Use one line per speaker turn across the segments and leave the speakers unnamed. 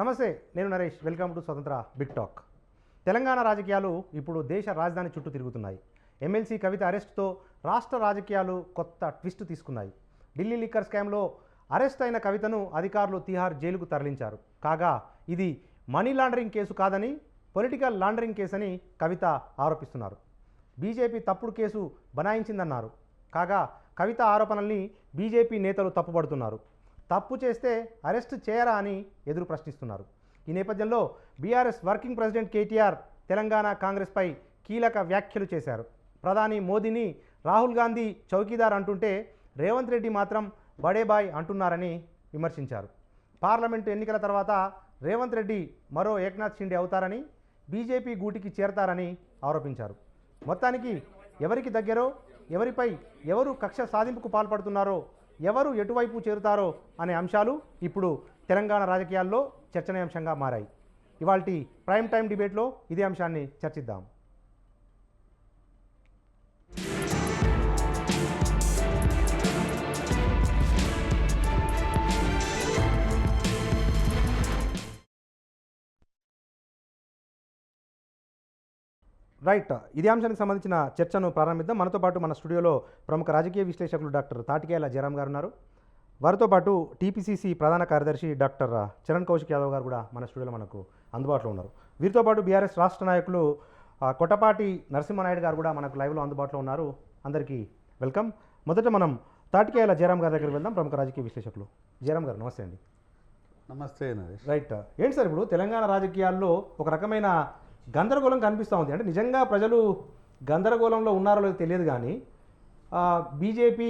నమస్తే, నేను Naresh. Welcome to స్వతంత్ర బిగ్ టాక్. తెలంగాణ రాజకీయాలు ఇప్పుడు దేశ రాజధాని చుట్టూ తిరుగుతున్నాయి. ఎమ్మెల్సీ కవిత అరెస్ట్తో రాష్ట్ర రాజకీయాలు కొత్త ట్విస్ట్ తీసుకున్నాయి. ఢిల్లీ లిక్కర్ స్కామ్లో అరెస్ట్ అయిన కవితను అధికారులు తిహార్ జైలుకు తరలించారు. కాగా ఇది మనీ లాండరింగ్ కేసు కాదని పొలిటికల్ లాండరింగ్ కేసు అని కవిత ఆరోపిస్తున్నారు. బీజేపీ తప్పుడు కేసు బనాయించిందన్నారు. కాగా కవిత ఆరోపణల్ని బీజేపీ నేతలు తప్పుపడుతున్నారు. తప్పు చేస్తే అరెస్ట్ చేయరా అని ఎదురు ప్రశ్నిస్తున్నారు. ఈ నేపథ్యంలో BRS working president KTR Telangana కాంగ్రెస్పై కీలక వ్యాఖ్యలు చేశారు. ప్రధాని మోదీని రాహుల్ గాంధీ చౌకీదార్ అంటుంటే రేవంత్ రెడ్డి మాత్రం బడేబాయ్ అంటున్నారని విమర్శించారు. పార్లమెంటు ఎన్నికల తర్వాత రేవంత్ రెడ్డి మరో ఏక్నాథ్ షిండే అవుతారని, బీజేపీ గూటికి చేరతారని ఆరోపించారు. మొత్తానికి ఎవరికి దగ్గరో, ఎవరిపై ఎవరు కక్ష సాధింపుకు పాల్పడుతున్నారో, ఎవరు ఎటువైపు చేరుతారో అనే అంశాలు ఇప్పుడు తెలంగాణ రాజకీయాల్లో చర్చనీయాంశంగా మారాయి. ఇవాల్టి ప్రైమ్ టైం డిబేట్లో ఇదే అంశాన్ని చర్చిద్దాం. రైట్, ఇదే అంశానికి సంబంధించిన చర్చను ప్రారంభిద్దాం. మనతో పాటు మన స్టూడియోలో ప్రముఖ రాజకీయ విశ్లేషకులు డాక్టర్ తాటికేల జయరాం గారు ఉన్నారు. వారితో పాటు టీపీసీసీ ప్రధాన కార్యదర్శి డాక్టర్ చరణ్ కౌశిక్ యాదవ్ గారు కూడా మన స్టూడియోలో మనకు అందుబాటులో ఉన్నారు. వీరితో పాటు బీఆర్ఎస్ రాష్ట్ర నాయకులు కొట్టపాటి నరసింహనాయుడు గారు కూడా మనకు లైవ్లో అందుబాటులో ఉన్నారు. అందరికీ వెల్కమ్. మొదట మనం తాటికేల జయరాం గారి దగ్గరికి వెళ్దాం. ప్రముఖ రాజకీయ విశ్లేషకులు జయరాం గారు, నమస్తే అండి.
నమస్తే నరేష్.
రైట్, ఏంటి సార్ ఇప్పుడు తెలంగాణ రాజకీయాల్లో ఒక రకమైన గందరగోళం కనిపిస్తూ ఉంది. అంటే నిజంగా ప్రజలు గందరగోళంలో ఉన్నారో లేదో తెలియదు, కానీ బీజేపీ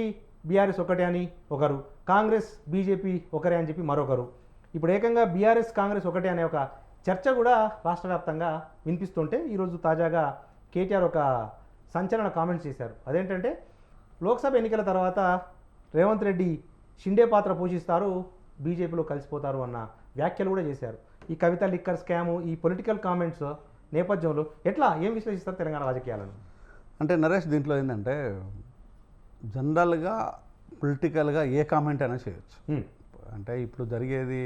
బీఆర్ఎస్ ఒకటే అని ఒకరు, కాంగ్రెస్ బీజేపీ ఒకరే అని చెప్పి మరొకరు, ఇప్పుడు ఏకంగా బీఆర్ఎస్ కాంగ్రెస్ ఒకటే అనే ఒక చర్చ కూడా రాష్ట్ర వ్యాప్తంగా వినిపిస్తుంటే ఈరోజు తాజాగా కేటీఆర్ ఒక సంచలన కామెంట్స్ చేశారు. అదేంటంటే లోక్సభ ఎన్నికల తర్వాత రేవంత్ రెడ్డి షిండే పాత్ర పోషిస్తారు, బీజేపీలో కలిసిపోతారు అన్న వ్యాఖ్యలు కూడా చేశారు. ఈ కవిత లిక్కర్ స్కాము, ఈ పొలిటికల్ కామెంట్స్ నేపథ్యంలో ఏం విశ్లేషిస్తారు తెలంగాణ రాజకీయాలను?
అంటే నరేష్, దీంట్లో ఏంటంటే జనరల్గా పొలిటికల్గా ఏ కామెంట్ అయినా చేయొచ్చు. అంటే ఇప్పుడు జరిగేది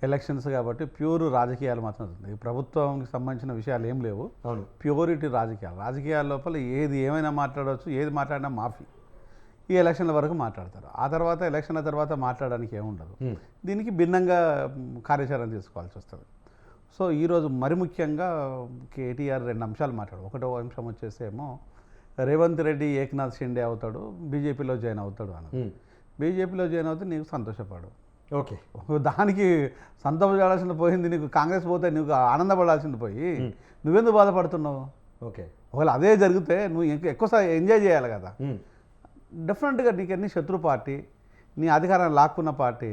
ఎలక్షన్స్ కాబట్టి ప్యూర్ రాజకీయాలు మాత్రం ఉంటుంది. ప్రభుత్వానికి సంబంధించిన విషయాలు ఏం లేవు.
అవును,
ప్యూరిటీ రాజకీయాల లోపల ఏది ఏమైనా మాట్లాడవచ్చు, ఏది మాట్లాడినా మాఫీ. ఈ ఎలక్షన్ల వరకు మాట్లాడతారు. ఆ తర్వాత ఎలక్షన్ల తర్వాత మాట్లాడడానికి ఏముండదు. దీనికి భిన్నంగా కార్యాచరణ తీసుకోవాల్సి వస్తుంది. సో ఈరోజు మరి ముఖ్యంగా కేటీఆర్ రెండు అంశాలు మాట్లాడు. ఒకటో అంశం వచ్చేసేమో రేవంత్ రెడ్డి ఏక్నాథ్ షిండే అవుతాడు, బీజేపీలో జాయిన్ అవుతాడు అని. బీజేపీలో జాయిన్ అవుతే నీకు సంతోషపడు.
ఓకే,
దానికి సంతోషపడాల్సింది పోయింది, నీకు కాంగ్రెస్ పోతే నీకు ఆనందపడాల్సింది పోయి నువ్వెందుకు బాధపడుతున్నావు?
ఓకే,
ఒకవేళ అదే జరిగితే నువ్వు ఎక్కువసారి ఎంజాయ్ చేయాలి కదా. డెఫినెట్గా నీకు ఎన్ని శత్రు పార్టీ, నీ అధికారాన్ని లాక్కున్న పార్టీ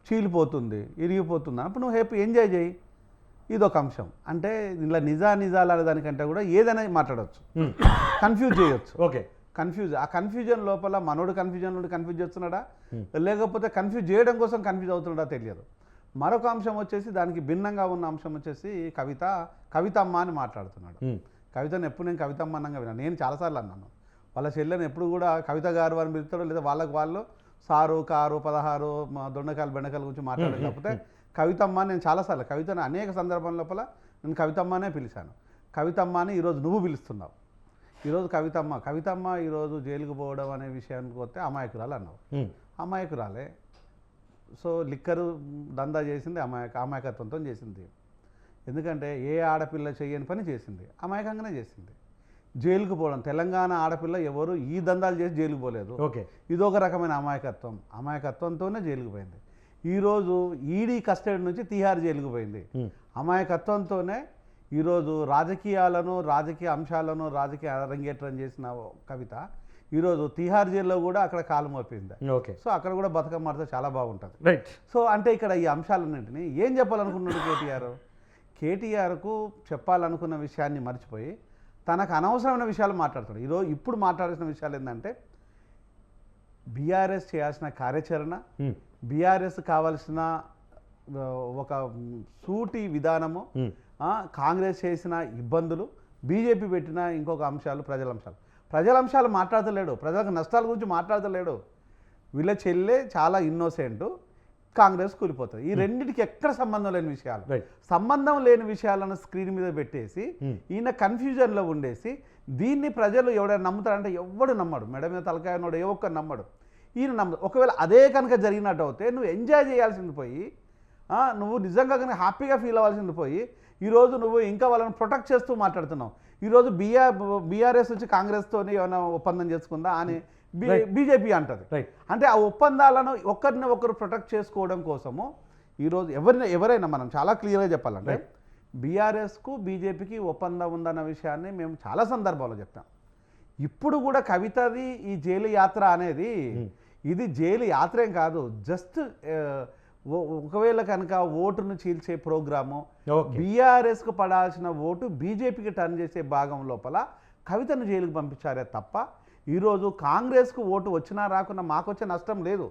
చీలిపోతుంది, ఇరిగిపోతుంది, అప్పుడు నువ్వు హ్యాపీ ఎంజాయ్ చేయి. ఇదొక అంశం. అంటే ఇలా నిజాలు అనే దానికంటే కూడా ఏదైనా మాట్లాడవచ్చు, కన్ఫ్యూజ్ చేయొచ్చు.
ఓకే,
ఆ కన్ఫ్యూజన్ లోపల మనోడు కన్ఫ్యూజన్ నుండి కన్ఫ్యూజ్ చేస్తున్నాడా, లేకపోతే కన్ఫ్యూజ్ చేయడం కోసం కన్ఫ్యూజ్ అవుతున్నాడా తెలియదు. మరొక అంశం వచ్చేసి దానికి భిన్నంగా ఉన్న అంశం వచ్చేసి కవితమ్మ అని మాట్లాడుతున్నాడు. కవితను ఎప్పుడు నేను కవితమ్మ అన్నంగా విన్నాను. నేను చాలాసార్లు అన్నాను. వాళ్ళ చెల్లెని ఎప్పుడు కూడా కవిత గారు అని పిలుస్తాడు, లేదా వాళ్ళు సారు కారు 16 దొండకాయలు బెండకాయల గురించి మాట్లాడారు. కాకపోతే కవితమ్మ నేను చాలాసార్లు కవితను అనేక సందర్భాల లోపల నేను కవితమ్మనే పిలిచాను. కవితమ్మని ఈరోజు నువ్వు పిలుస్తున్నావు. ఈరోజు కవితమ్మ ఈరోజు జైలుకు పోవడం అనే విషయానికి పోతే అమాయకురాలు అన్నావు. అమాయకురాలే. సో లిక్కరు దందా చేసింది, అమాయకత్వంతో చేసింది. ఎందుకంటే ఏ ఆడపిల్ల చేయని పని చేసింది, అమాయకంగానే చేసింది. జైలుకు పోవడం, తెలంగాణ ఆడపిల్ల ఎవరు ఈ దందాలు చేసి జైలుకు పోలేదు.
ఓకే,
ఇదొక రకమైన అమాయకత్వంతోనే జైలుకు పోయింది. ఈరోజు ఈడీ కస్టడీ నుంచి తిహార్ జైలుకు పోయింది. అమాయకత్వంతోనే ఈరోజు రాజకీయ అంశాలను రాజకీయ అరంగేట్రం చేసిన కవిత ఈరోజు తిహార్ జైల్లో కూడా అక్కడ కాలు మోపింది.
ఓకే,
సో అక్కడ కూడా బతుకమ్మ ఆడితే చాలా బాగుంటుంది.
రైట్.
సో అంటే ఇక్కడ ఈ అంశాలన్నింటినీ ఏం చెప్పాలనుకున్నాడు కేటీఆర్కు చెప్పాలనుకున్న విషయాన్ని మర్చిపోయి తనకు అనవసరమైన విషయాలు మాట్లాడుతాడు. ఇప్పుడు మాట్లాడాల్సిన విషయాలు ఏంటంటే బీఆర్ఎస్ చేయాల్సిన కార్యాచరణ, బీఆర్ఎస్ కావాల్సిన ఒక సూటి విధానము, కాంగ్రెస్ చేసిన ఇబ్బందులు, బీజేపీ పెట్టిన ఇంకొక అంశాలు, ప్రజల అంశాలు మాట్లాడతలేడు. ప్రజలకు నష్టాల గురించి మాట్లాడతలేడు. వీళ్ళ చెల్లె చాలా ఇన్నోసెంటు, కాంగ్రెస్ కూలిపోతుంది. ఈ రెండింటికి ఎక్కడ సంబంధం లేని విషయాలు,
రైట్.
సంబంధం లేని విషయాలను స్క్రీన్ మీద పెట్టేసి ఈయన కన్ఫ్యూజన్లో ఉండేసి దీన్ని ప్రజలు ఎవడైనా నమ్ముతారంటే ఎవడు నమ్మడు. మెడ మీద తలకాయ ఉన్నాడు ఏ ఒక్కరు నమ్మడు, ఈయన నమ్మడు. ఒకవేళ అదే కనుక జరిగినట్టు అయితే నువ్వు ఎంజాయ్ చేయాల్సింది పోయి, నువ్వు నిజంగా కనుక హ్యాపీగా ఫీల్ అవ్వాల్సింది పోయి, ఈరోజు నువ్వు ఇంకా వాళ్ళని ప్రొటెక్ట్ చేస్తూ మాట్లాడుతున్నావు. ఈరోజు బీఆర్ఎస్ వచ్చి కాంగ్రెస్తో ఏమైనా ఒప్పందం చేసుకుందా అని బీజేపీ అంటది. అంటే ఆ ఒప్పందాలను ఒకరిని ఒకరు ప్రొటెక్ట్ చేసుకోవడం కోసము ఈరోజు ఎవరైనా మనం చాలా క్లియర్గా చెప్పాలంటే బీఆర్ఎస్కు బీజేపీకి ఒప్పందం ఉందన్న విషయాన్ని మేము చాలా సందర్భాల్లో చెప్పాం. ఇప్పుడు కూడా కవితది ఈ జైలు యాత్ర అనేది ఇది జైలు యాత్ర ఏం కాదు, జస్ట్ ఒకవేళ కనుక ఓటును చీల్చే ప్రోగ్రాము, బీఆర్ఎస్కు పడాల్సిన ఓటు బీజేపీకి టర్న్ చేసే భాగం లోపల కవితను జైలుకు పంపించారే తప్ప ఈరోజు కాంగ్రెస్కు ఓటు వచ్చినా రాకున్నా మాకు వచ్చే నష్టం లేదు.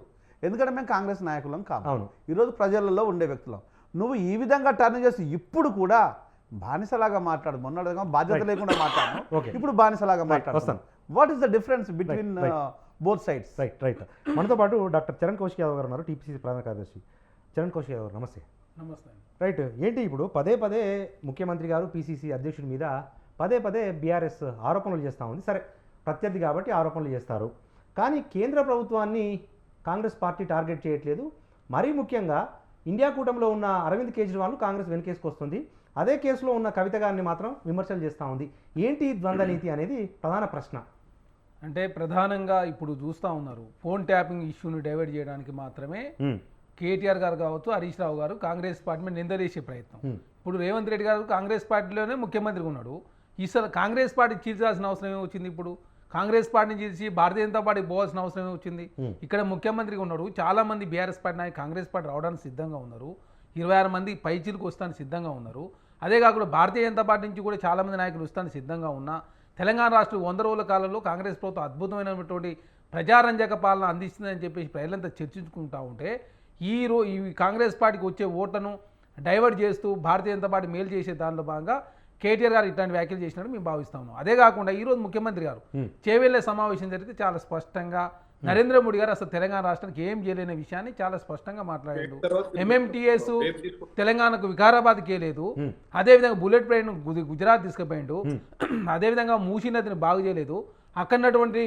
ఎందుకంటే మేము కాంగ్రెస్ నాయకులం కాదు, ఈరోజు ప్రజలలో ఉండే వ్యక్తులం. నువ్వు ఈ విధంగా టర్న్ చేసి ఇప్పుడు కూడా బానిసలాగా మాట్లాడు. మొన్న బాధ్యత లేకుండా మాట్లాడను, ఇప్పుడు బానిసలాగా మాట్లాడుతాను. What is the difference between both sides?
Right. మనతో పాటు డాక్టర్ చరణ్ కౌశిక్ యాదవ్ గారు ఉన్నారు, టీపీసీసీ ప్రధాన కార్యదర్శి. చరణ్ కౌశిక్ యాదవ్ నమస్తే.
నమస్తే.
రైట్. ఏంటి ఇప్పుడు పదే ముఖ్యమంత్రి గారు పీసీసీ అధ్యక్షుడి మీద పదే బీఆర్ఎస్ ఆరోపణలు చేస్తూ ఉంది. సరే, ప్రత్యర్థి కాబట్టి ఆరోపణలు చేస్తారు, కానీ కేంద్ర ప్రభుత్వాన్ని కాంగ్రెస్ పార్టీ టార్గెట్ చేయట్లేదు. మరీ ముఖ్యంగా ఇండియా కూటమిలో ఉన్న అరవింద్ కేజ్రీవాల్ కాంగ్రెస్ వెనుకేసుకొస్తుంది, అదే కేసులో ఉన్న కవిత గారిని మాత్రం విమర్శలు చేస్తూ ఉంది. ఏంటి ద్వంద్వ నీతి అనేది ప్రధాన ప్రశ్న.
అంటే ప్రధానంగా ఇప్పుడు చూస్తూ ఉన్నారు, ఫోన్ ట్యాపింగ్ ఇష్యూని డైవర్ట్ చేయడానికి మాత్రమే కేటీఆర్ గారు కావచ్చు, హరీష్ రావు గారు కాంగ్రెస్ పార్టీ మీద నిందలేసే ప్రయత్నం. ఇప్పుడు రేవంత్ రెడ్డి గారు కాంగ్రెస్ పార్టీలోనే ముఖ్యమంత్రిగా ఉన్నాడు. ఈసారి కాంగ్రెస్ పార్టీ చీల్చాల్సిన అవసరం ఏమొచ్చింది? ఇప్పుడు కాంగ్రెస్ పార్టీని చీల్చి భారతీయ జనతా పార్టీకి పోవాల్సిన అవసరం ఏమొచ్చింది? ఇక్కడ ముఖ్యమంత్రిగా ఉన్నాడు. చాలా మంది బీఆర్ఎస్ పార్టీ నాయకులు కాంగ్రెస్ పార్టీ రావడానికి సిద్ధంగా ఉన్నారు. 26 మంది పైచీలకు వస్తానికి సిద్ధంగా ఉన్నారు. అదే కాకుండా భారతీయ జనతా పార్టీ నుంచి కూడా చాలామంది నాయకులు వస్తానికి సిద్ధంగా ఉన్నా తెలంగాణ రాష్ట్రం 100 రోజుల కాలంలో కాంగ్రెస్ ప్రభుత్వం అద్భుతమైనటువంటి ప్రజారంజక పాలన అందిస్తుందని చెప్పేసి ప్రజలంతా చర్చించుకుంటూ ఉంటే ఈ కాంగ్రెస్ పార్టీకి వచ్చే ఓట్లను డైవర్ట్ చేస్తూ భారతీయ జనతా పార్టీ మేలు చేసే దానిలో భాగంగా కేటీఆర్ గారు ఇట్లాంటి వ్యాఖ్యలు చేసినట్టు మేము భావిస్తా ఉన్నాం. అదే కాకుండా ఈరోజు ముఖ్యమంత్రి గారు చేవెళ్లే సమావేశం జరిగితే చాలా స్పష్టంగా నరేంద్ర మోడీ గారు అసలు తెలంగాణ రాష్ట్రానికి ఏం చేయలేని విషయాన్ని చాలా స్పష్టంగా మాట్లాడారు. ఎంఎంటీఎస్ తెలంగాణకు వికారాబాద్కే లేదు, అదేవిధంగా బుల్లెట్ ట్రైన్ గుజరాత్ తీసుకుపోయిండు, అదేవిధంగా మూసీ నదిని బాగు చేయలేదు, అక్కడటువంటి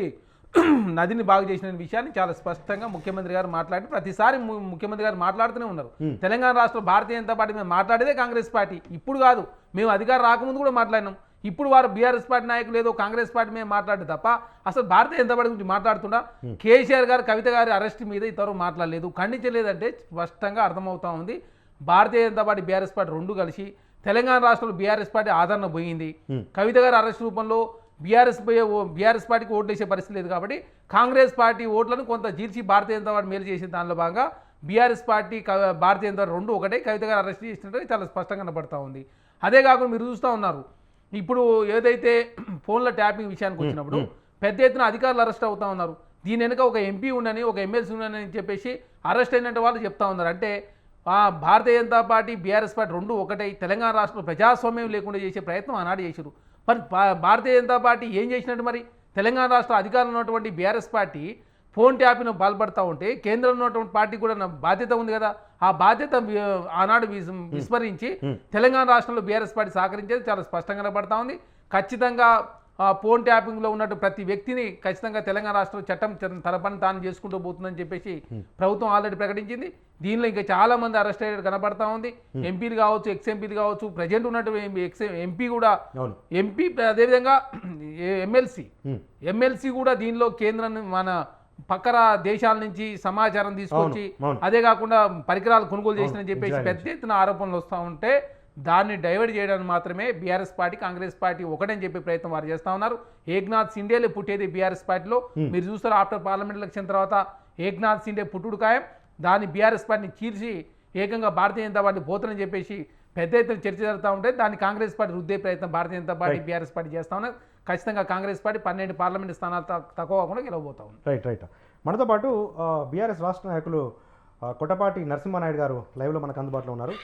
నదిని బాగు చేసిన విషయాన్ని చాలా స్పష్టంగా ముఖ్యమంత్రి గారు మాట్లాడి ప్రతిసారి ముఖ్యమంత్రి గారు మాట్లాడుతూనే ఉన్నారు. తెలంగాణ రాష్ట్రం భారతీయ జనతా పార్టీ మేము మాట్లాడేదే కాంగ్రెస్ పార్టీ, ఇప్పుడు కాదు, మేము అధికారం రాకముందు కూడా మాట్లాడినాం. ఇప్పుడు వారు బీఆర్ఎస్ పార్టీ నాయకులు ఏదో కాంగ్రెస్ పార్టీ మీద మాట్లాడే తప్ప అసలు భారతీయ జనతా పార్టీ గురించి మాట్లాడుతున్నా కేసీఆర్ గారు కవిత గారి అరెస్ట్ మీద ఇతరు మాట్లాడలేదు, ఖండించలేదంటే స్పష్టంగా అర్థమవుతా ఉంది. Bharatiya Janata party BRS party రెండు కలిసి తెలంగాణ రాష్ట్రంలో బీఆర్ఎస్ పార్టీ ఆదరణ పోయింది. కవిత గారి అరెస్ట్ రూపంలో బీఆర్ఎస్ పార్టీకి ఓట్లు వేసే పరిస్థితి లేదు కాబట్టి కాంగ్రెస్ పార్టీ ఓట్లను కొంత జీల్చి భారతీయ జనతా పార్టీ మేలు చేసే దానిలో భాగంగా BRS party Bharatiya Janata party రెండు ఒకటే కవిత గారు అరెస్ట్ చేసినట్టు చాలా స్పష్టంగా కనబడతా ఉంది. అదే కాకుండా మీరు చూస్తూ ఉన్నారు, ఇప్పుడు ఏదైతే ఫోన్ల ట్యాపింగ్ విషయానికి వచ్చినప్పుడు పెద్ద ఎత్తున అధికారులు అరెస్ట్ అవుతా ఉన్నారు. దీని వెనుక ఒక ఎంపీ ఉండని ఒక ఎమ్మెల్సీ ఉండని చెప్పేసి అరెస్ట్ అయినట్టు వాళ్ళు చెప్తా ఉన్నారు. అంటే Bharatiya Janata party BRS party రెండు ఒకటే తెలంగాణ రాష్ట్రంలో ప్రజాస్వామ్యం లేకుండా చేసే ప్రయత్నం ఆనాడు చేశారు. మరి భారతీయ జనతా పార్టీ ఏం చేసినట్టు? మరి తెలంగాణ రాష్ట్ర అధికారంలో ఉన్నటువంటి బీఆర్ఎస్ పార్టీ ఫోన్ ట్యాపింగ్ పాల్పడుతూ ఉంటే కేంద్రంలో ఉన్నటువంటి పార్టీ కూడా బాధ్యత ఉంది కదా, ఆ బాధ్యత ఆనాడు విస్మరించి తెలంగాణ రాష్ట్రంలో బీఆర్ఎస్ పార్టీ సహకరించేది చాలా స్పష్టంగా కనబడతా ఉంది. ఖచ్చితంగా ఫోన్ ట్యాపింగ్లో ఉన్నట్టు ప్రతి వ్యక్తిని ఖచ్చితంగా తెలంగాణ రాష్ట్రంలో చట్టం తన పని తాను చేసుకుంటూ పోతుందని చెప్పేసి ప్రభుత్వం ఆల్రెడీ ప్రకటించింది. దీనిలో ఇంకా చాలా మంది అరెస్ట్ అయ్యేది కనబడతా ఉంది. ఎంపీలు కావచ్చు, ఎక్స్ఎంపీలు కావచ్చు, ప్రజెంట్ ఉన్నట్టు ఎంపీ కూడా, ఎంపీ అదేవిధంగా ఎమ్మెల్సీ కూడా దీనిలో కేంద్రాన్ని మన పక్కన దేశాల నుంచి సమాచారం తీసుకొచ్చి అదే కాకుండా పరికరాలు కొనుగోలు చేసినని చెప్పేసి పెద్ద ఎత్తున ఆరోపణలు వస్తూ ఉంటే దాన్ని డైవర్ట్ చేయడానికి మాత్రమే బీఆర్ఎస్ పార్టీ కాంగ్రెస్ పార్టీ ఒకటని చెప్పే ప్రయత్నం వారు చేస్తూ ఉన్నారు. ఏక్నాథ్ సిండేలే పుట్టేది బీఆర్ఎస్ పార్టీలో. మీరు చూస్తారు ఆఫ్టర్ పార్లమెంట్ ఎలక్షన్ తర్వాత ఏక్నాథ్ సిండే పుట్టుడు ఖాయం. దాన్ని బీఆర్ఎస్ పార్టీని చీల్చి ఏకంగా భారతీయ జనతా పార్టీ పోతుందని చెప్పేసి పెద్ద ఎత్తున చర్చ జరుగుతూ ఉంటే దాన్ని కాంగ్రెస్ పార్టీ రుద్దే ప్రయత్నం Bharatiya Janata party BRS party చేస్తా ఉన్నారు. ఖచ్చితంగా కాంగ్రెస్ పార్టీ 12 పార్లమెంట్ స్థానాలు తక్కువ కాకుండా గెలవబోతా ఉంది.
రైట్. మనతో పాటు బీఆర్ఎస్ రాష్ట్ర నాయకులు కొట్టపాటి నరసింహానాయుడు గారు లైవ్లో మనకు అందుబాటులో ఉన్నారు.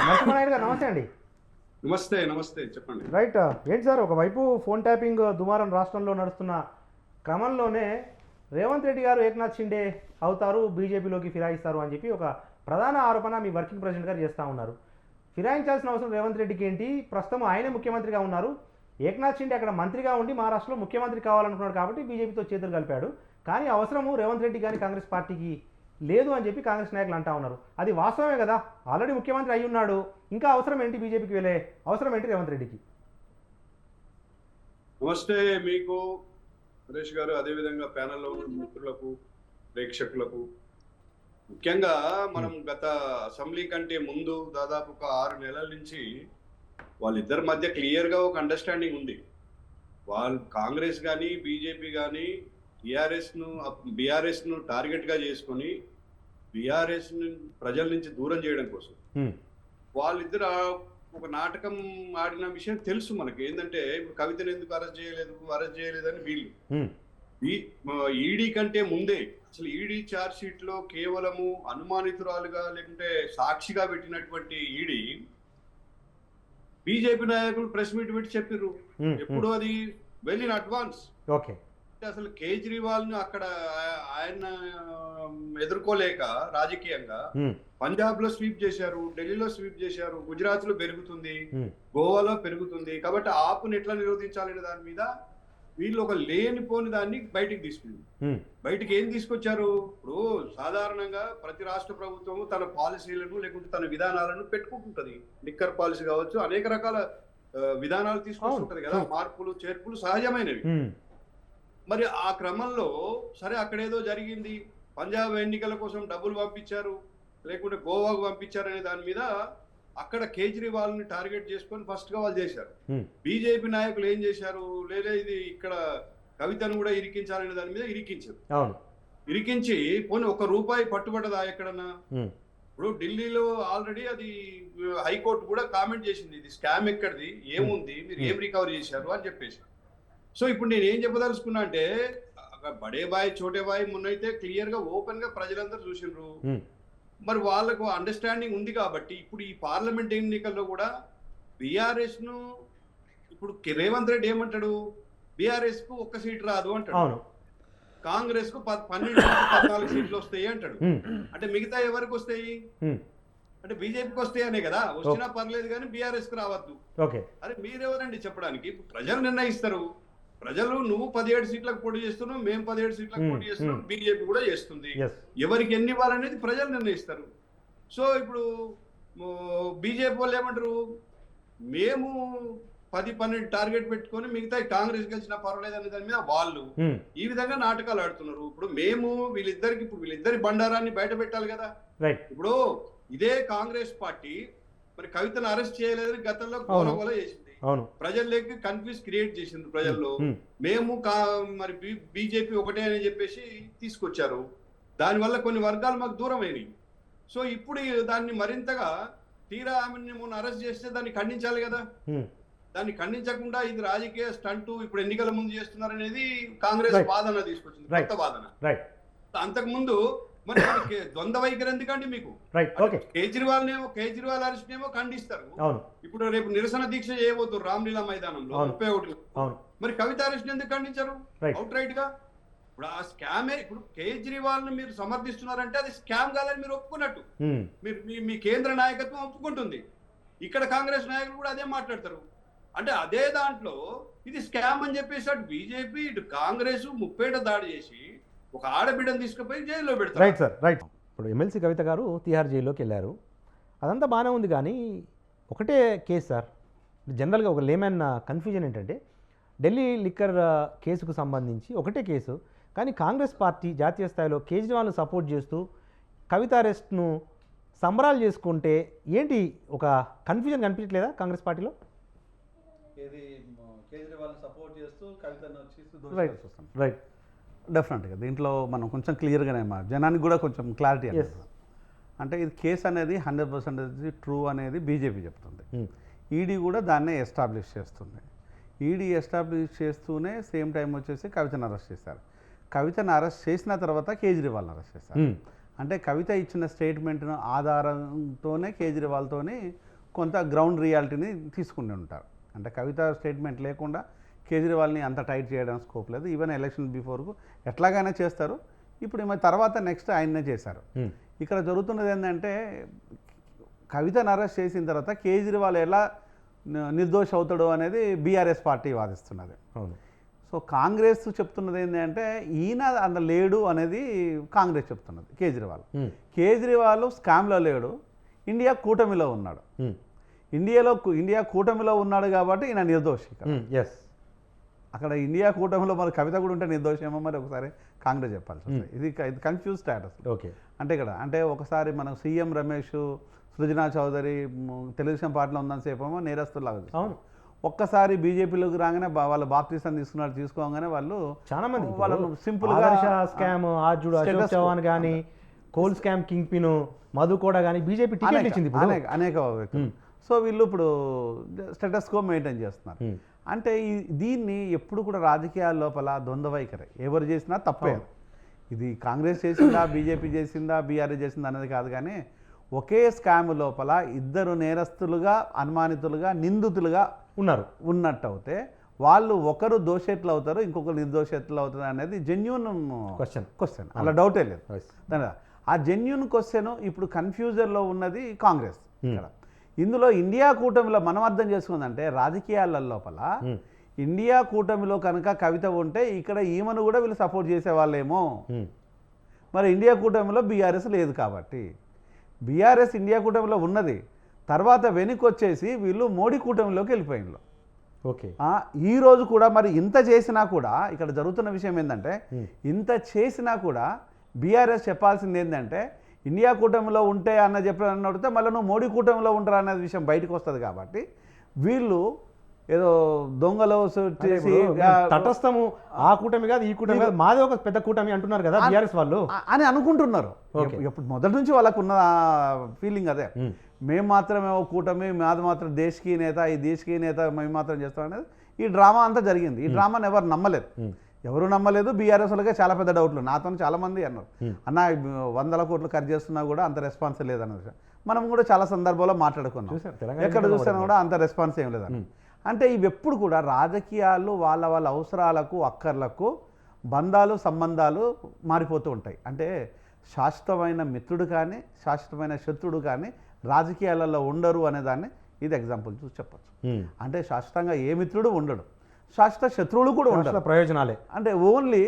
నరసింహానాయుడు గారు నమస్తే అండి.
నమస్తే చెప్పండి.
రైట్. ఏంటి సార్, ఒకవైపు ఫోన్ ట్యాపింగ్ దుమారం రాష్ట్రంలో నడుస్తున్న క్రమంలోనే రేవంత్ రెడ్డి గారు ఏక్నాథ్ షిండే అవుతారు, బీజేపీలోకి ఫిరాయిస్తారు అని చెప్పి ఒక ప్రధాన ఆరోపణ మీ వర్కింగ్ ప్రెసిడెంట్ గారు చేస్తూ ఉన్నారు. ఫిరాయించాల్సిన అవసరం రేవంత్ రెడ్డికి ఏంటి? ప్రస్తుతం ఆయనే ముఖ్యమంత్రిగా ఉన్నారు. ఏక్నాథ్ షిండే అక్కడ మంత్రిగా ఉండి మహారాష్ట్రలో ముఖ్యమంత్రి కావాలనుకున్నాడు కాబట్టి బీజేపీతో చేతులు కలిపాడు. కానీ అవసరము రేవంత్ రెడ్డి కానీ కాంగ్రెస్ పార్టీకి లేదు అని చెప్పి కాంగ్రెస్ నాయకులు అంటా ఉన్నారు. అది వాస్తవమే కదా? ఆల్రెడీ ముఖ్యమంత్రి అయి ఉన్నాడు. ఇంకా అవసరం ఏంటి బీజేపీకి వెళ్ళే అవసరం ఏంటి రేవంత్ రెడ్డికి?
నమస్తే మీకు సురేష్ గారు, అదేవిధంగా ప్యానెల్లో ఉన్న మిత్రులకు, ప్రేక్షకులకు. ముఖ్యంగా మనం గత అసెంబ్లీ కంటే ముందు దాదాపు ఒక 6 నెలల నుంచి వాళ్ళిద్దరి మధ్య క్లియర్గా ఒక అండర్స్టాండింగ్ ఉంది. వాళ్ళు కాంగ్రెస్ కానీ బీజేపీ కానీ బీఆర్ఎస్ను టార్గెట్గా చేసుకొని బీఆర్ఎస్ను ప్రజల నుంచి దూరం చేయడం కోసం వాళ్ళిద్దరు ఒక నాటకం ఆడిన విషయం తెలుసు మనకి. ఏంటంటే ఇప్పుడు కవితను ఎందుకు అరెస్ట్ చేయలేదు అని వీళ్ళు ఈడీ కంటే ముందే అసలు ఈడీ ఛార్జ్ షీట్ లో కేవలము అనుమానితురాలుగా లేకుంటే సాక్షిగా పెట్టినటువంటి ఈడీ బీజేపీ నాయకులు ప్రెస్ మీట్ పెట్టి చెప్పిర్రు. ఎప్పుడు అది వెల్ ఇన్ అడ్వాన్స్.
ఓకే,
అసలు కేజ్రీవాల్ ను అక్కడ ఆయన ఎదుర్కోలేక రాజకీయంగా పంజాబ్ లో స్వీప్ చేశారు, ఢిల్లీలో స్వీప్ చేశారు, గుజరాత్ లో పెరుగుతుంది, గోవాలో పెరుగుతుంది. కాబట్టి ఆపుని ఎట్లా నిరోధించాలనే దాని మీద వీళ్ళు ఒక లేనిపోని దాన్ని బయటికి తీసుకుంది. బయటికి ఏం తీసుకొచ్చారు? ఇప్పుడు సాధారణంగా ప్రతి రాష్ట్ర ప్రభుత్వము తన పాలసీలను లేకుంటే తన విధానాలను పెట్టుకుంటుంటది. లిక్కర్ పాలసీ కావచ్చు, అనేక రకాల విధానాలు తీసుకొస్తుంటది కదా. మార్పులు చేర్పులు సహజమైనవి. మరి ఆ క్రమంలో సరే అక్కడేదో జరిగింది, పంజాబ్ ఎన్నికల కోసం డబ్బులు పంపించారు లేకుంటే గోవాకు పంపించారు అనే దాని మీద అక్కడ కేజ్రీవాల్ ని టార్గెట్ చేసుకొని ఫస్ట్ గా వాళ్ళు చేశారు. బీజేపీ నాయకులు ఏం చేశారు? లేదా ఇది ఇక్కడ కవితను కూడా ఇరికించాలనే దాని మీద ఇరికించారు. ఇరికించి పోనీ ₹1 పట్టుబడ్డదా ఎక్కడన్నా? ఇప్పుడు ఢిల్లీలో ఆల్రెడీ అది హైకోర్టు కూడా కామెంట్ చేసింది, ఇది స్కామ్ ఎక్కడిది, ఏముంది, మీరు ఏం రికవరీ చేశారు అని చెప్పేసి. సో ఇప్పుడు నేను ఏం చెప్పదలుచుకున్నా అంటే బడే బాయ్ చోటే బాయ్ మొన్నైతే క్లియర్ గా ఓపెన్ గా ప్రజలందరూ చూసిండ్రు. మరి వాళ్ళకు అండర్స్టాండింగ్ ఉంది కాబట్టి ఇప్పుడు ఈ పార్లమెంట్ ఎన్నికల్లో కూడా బీఆర్ఎస్ ను ఇప్పుడు రేవంత్ రెడ్డి ఏమంటాడు? బీఆర్ఎస్ కు 1 సీట్ రాదు అంటాడు, కాంగ్రెస్ కు 12-14 సీట్లు వస్తాయి అంటాడు. అంటే మిగతా ఎవరికి వస్తాయి? అంటే బీజేపీకి వస్తాయి అనే కదా. వచ్చినా పర్లేదు కానీ బీఆర్ఎస్ కు రావద్దు. అరే మీరెవరండి చెప్పడానికి? ప్రజలు నిర్ణయిస్తారు. ప్రజలు నువ్వు 17 సీట్లకు పోటీ చేస్తున్నావు, మేము 17 సీట్లకు పోటీ చేస్తున్నాం, బీజేపీ కూడా చేస్తుంది. ఎవరికి ఎన్ని ఇవ్వాలనేది ప్రజలు నిర్ణయిస్తారు. సో ఇప్పుడు బీజేపీ వాళ్ళు ఏమంటారు? మేము 10-12 టార్గెట్ పెట్టుకొని మిగతా కాంగ్రెస్ గెలిచినా పర్వాలేదు అనే దాని మీద వాళ్ళు ఈ విధంగా నాటకాలు ఆడుతున్నారు. ఇప్పుడు మేము వీళ్ళిద్దరి బండారాన్ని బయట పెట్టాలి కదా. ఇప్పుడు ఇదే కాంగ్రెస్ పార్టీ మరి కవితను అరెస్ట్ చేయలేదని గతంలో గోలగోల చేసింది. ప్రజల్లోకి కన్ఫ్యూజ్ క్రియేట్ చేసింది ప్రజల్లో. మేము మరి బీజేపీ ఒకటే అని చెప్పేసి తీసుకొచ్చారు. దానివల్ల కొన్ని వర్గాలు మాకు దూరం అయినాయి. సో ఇప్పుడు దాన్ని మరింతగా తీరా ఆమెను మొన్న అరెస్ట్ చేస్తే దాన్ని ఖండించాలి కదా. దాన్ని ఖండించకుండా ఇది రాజకీయ స్టంటు, ఇప్పుడు ఎన్నికల ముందు చేస్తున్నారు అనేది కాంగ్రెస్ వాదన తీసుకొచ్చింది, కొత్త వాదన. అంతకు ముందు మరి ద్వంద్వ వైఖరి ఎందుకండి మీకు? కేజ్రీవాల్ అరెస్ట్ ఏమో ఖండిస్తారు. ఇప్పుడు రేపు నిరసన దీక్ష చేయబోతున్నారు రామ్లీలా మైదానంలో 31. మరి కవిత అరెస్ట్ ఎందుకు ఖండించారు అవుట్ రైట్ గా? ఇప్పుడు ఆ స్కామే. ఇప్పుడు కేజ్రీవాల్ ను మీరు సమర్థిస్తున్నారంటే అది స్కామ్ కాదని మీరు ఒప్పుకున్నట్టు. మీ కేంద్ర నాయకత్వం ఒప్పుకుంటుంది. ఇక్కడ కాంగ్రెస్ నాయకులు కూడా అదే మాట్లాడతారు. అంటే అదే దాంట్లో ఇది స్కామ్ అని చెప్పేసి అటు బీజేపీ ఇటు కాంగ్రెస్ ముప్పేట దాడి చేసి ఒక ఆడబిడ్డను తీసుకుపోయి జైల్లో పెడతారు.
Right sir, right. ఇప్పుడు ఎమ్మెల్సీ కవిత గారు తిహార్ జైల్లోకి వెళ్ళారు. అదంతా బాగానే ఉంది కానీ ఒకటే కేసు సార్. జనరల్గా ఒక లేమన్ కన్ఫ్యూజన్ ఏంటంటే ఢిల్లీ లిక్కర్ కేసుకు సంబంధించి ఒకటే కేసు, కానీ కాంగ్రెస్ పార్టీ జాతీయ స్థాయిలో కేజ్రీవాల్ను సపోర్ట్ చేస్తూ కవిత అరెస్ట్ను సంబరాలు చేసుకుంటే ఏంటి ఒక కన్ఫ్యూజన్ కనిపించట్లేదా కాంగ్రెస్ పార్టీలో?
కేజ్రీవాల్ని సపోర్ట్ చేస్తూ కవితను రైట్. డెఫినెట్గా దీంట్లో మనం కొంచెం క్లియర్గానే జనానికి కూడా కొంచెం క్లారిటీ అంటే ఇది కేసు అనేది 100% ట్రూ అనేది బీజేపీ చెప్తుంది. ఈడీ కూడా దాన్నే ఎస్టాబ్లిష్ చేస్తుంది. ఈడీ ఎస్టాబ్లిష్ చేస్తూనే సేమ్ టైం వచ్చేసి కవితను అరెస్ట్ చేశారు. కవితను అరెస్ట్ చేసిన తర్వాత కేజ్రీవాల్ని అరెస్ట్ చేశారు. అంటే కవిత ఇచ్చిన స్టేట్మెంట్ను ఆధారంతోనే కేజ్రీవాల్తోని కొంత గ్రౌండ్ రియాలిటీని తీసుకుని ఉంటారు. అంటే కవిత స్టేట్మెంట్ లేకుండా కేజ్రీవాల్ని అంత టైట్ చేయడం స్కోప్ లేదు. ఈవెన్ ఎలక్షన్ బిఫోర్కు ఎట్లాగైనా చేస్తారు. ఇప్పుడు ఈమె తర్వాత నెక్స్ట్ ఆయన్నే చేశారు. ఇక్కడ జరుగుతున్నది ఏంటంటే కవితను అరెస్ట్ చేసిన తర్వాత కేజ్రీవాల్ ఎలా నిర్దోషి అవుతాడు అనేది బీఆర్ఎస్ పార్టీ వాదిస్తున్నది.
అవును.
సో కాంగ్రెస్ చెప్తున్నది ఏంటంటే ఈయన అంత లేడు అనేది కాంగ్రెస్ చెప్తున్నది. కేజ్రీవాల్ స్కామ్లో లేడు, ఇండియా కూటమిలో ఉన్నాడు. ఇండియా కూటమిలో ఉన్నాడు కాబట్టి ఈయన నిర్దోషి.
ఎస్,
అక్కడ ఇండియా కూటమిలో మరి కవిత కూడా ఉంటే నిర్దోషమో మరి ఒకసారి కాంగ్రెస్ చెప్పాల్సి వస్తుంది. ఇది కన్ఫ్యూజ్ స్టేటస్.
ఓకే.
అంటే ఒకసారి మనకు సీఎం రమేష్, సృజనా చౌదరి తెలుగుదేశం పార్టీలో ఉందని నేరస్తులాగా
అవును.
ఒక్కసారి బీజేపీలోకి రాగానే వాళ్ళు బాప్తీసం తీసుకోగానే వాళ్ళు
చాలా మంది
వాళ్ళను సింపుల్గా
స్కామ్, ఆర్జుడు అశోక్ చౌహాన్ కానీ, coal scam king pin Madhu కూడా కానీ బీజేపీ టికెట్ ఇచ్చింది
అనేక వ్యక్తులు. సో వీళ్ళు ఇప్పుడు స్టేటస్ కో మెయింటైన్ చేస్తున్నారు. అంటే దీన్ని ఎప్పుడు కూడా రాజకీయాల లోపల ద్వంద్వ వైఖరి, ఎవరు చేసినా తప్పే. ఇది కాంగ్రెస్ చేసిందా, బీజేపీ చేసిందా, బీఆర్ఎస్ చేసిందా అనేది కాదు, కానీ ఒకే స్కామ్ లోపల ఇద్దరు నేరస్తులుగా, అనుమానితులుగా, నిందితులుగా ఉన్నట్టు అవుతే వాళ్ళు ఒకరు దోషెట్లు అవుతారు, ఇంకొకరు నిర్దోషెట్లు అవుతారు అనేది జెన్యూన్ క్వశ్చన్. అలా డౌటే లేదు. ఆ జెన్యూన్ క్వశ్చన్ ఇప్పుడు కన్ఫ్యూజన్లో ఉన్నది కాంగ్రెస్. ఇక్కడ ఇందులో ఇండియా కూటమిలో మనం అర్థం చేసుకుందంటే రాజకీయాల లోపల ఇండియా కూటమిలో కనుక కవిత ఉంటే ఇక్కడ ఈమెను కూడా వీళ్ళు సపోర్ట్ చేసేవాళ్ళేమో. మరి ఇండియా కూటమిలో బీఆర్ఎస్ లేదు కాబట్టి, బీఆర్ఎస్ ఇండియా కూటమిలో ఉన్నది, తర్వాత వెనక్కి వచ్చేసి వీళ్ళు మోడీ కూటమిలోకి వెళ్ళిపోయిండ్రు.
ఓకే.
ఈ రోజు కూడా మరి ఇంత చేసినా కూడా ఇక్కడ జరుగుతున్న విషయం ఏంటంటే ఇంత చేసినా కూడా బీఆర్ఎస్ చెప్పాల్సింది ఏంటంటే ఇండియా కూటమిలో ఉంటే అన్న చెప్పాలని అడిగితే మళ్ళీ నువ్వు మోడీ కూటమిలో ఉంటారా అనే విషయం బయటకు వస్తుంది. కాబట్టి వీళ్ళు ఏదో దొంగలో
తటస్థము ఆ కూటమి కాదు, ఈ కూటమి కాదు, మాదే ఒక పెద్ద కూటమి అంటున్నారు కదా బీఆర్ఎస్ వాళ్ళు
అని అనుకుంటున్నారు. ఎప్పుడు మొదటి నుంచి వాళ్ళకు ఉన్న ఫీలింగ్ అదే, మేము మాత్రమే ఒక కూటమి, మాది మాత్రం దేశకీ నేత, ఈ దేశకీ నేత మేము మాత్రం చేస్తాం అనేది ఈ డ్రామా అంతా జరిగింది. ఈ డ్రామాని ఎవరు నమ్మలేదు. బీఆర్ఎస్ వాళ్ళకే చాలా పెద్ద డౌట్లు. నాతో చాలా మంది అన్నారు, అన్న 100 కోట్లు ఖర్చు చేస్తున్నా కూడా అంత రెస్పాన్స్ లేదన్నది. మనం కూడా చాలా సందర్భాల్లో మాట్లాడుకున్నాం, ఎక్కడ చూసినా కూడా అంత రెస్పాన్స్ ఏం లేదని. అంటే ఇవి ఎప్పుడు కూడా రాజకీయాలు వాళ్ళ అవసరాలకు, అక్కర్లకు బంధాలు, సంబంధాలు మారిపోతూ ఉంటాయి. అంటే శాశ్వతమైన మిత్రుడు కానీ, శాశ్వతమైన శత్రుడు కానీ రాజకీయాలలో ఉండరు అనేదాన్ని ఇది ఎగ్జాంపుల్ చూసి చెప్పచ్చు. అంటే శాశ్వతంగా ఏ మిత్రుడు ఉండడు, శాశ్వత శత్రువులు కూడా ఉండరు.
ప్రయోజనాలే అంటే
ఓన్లీ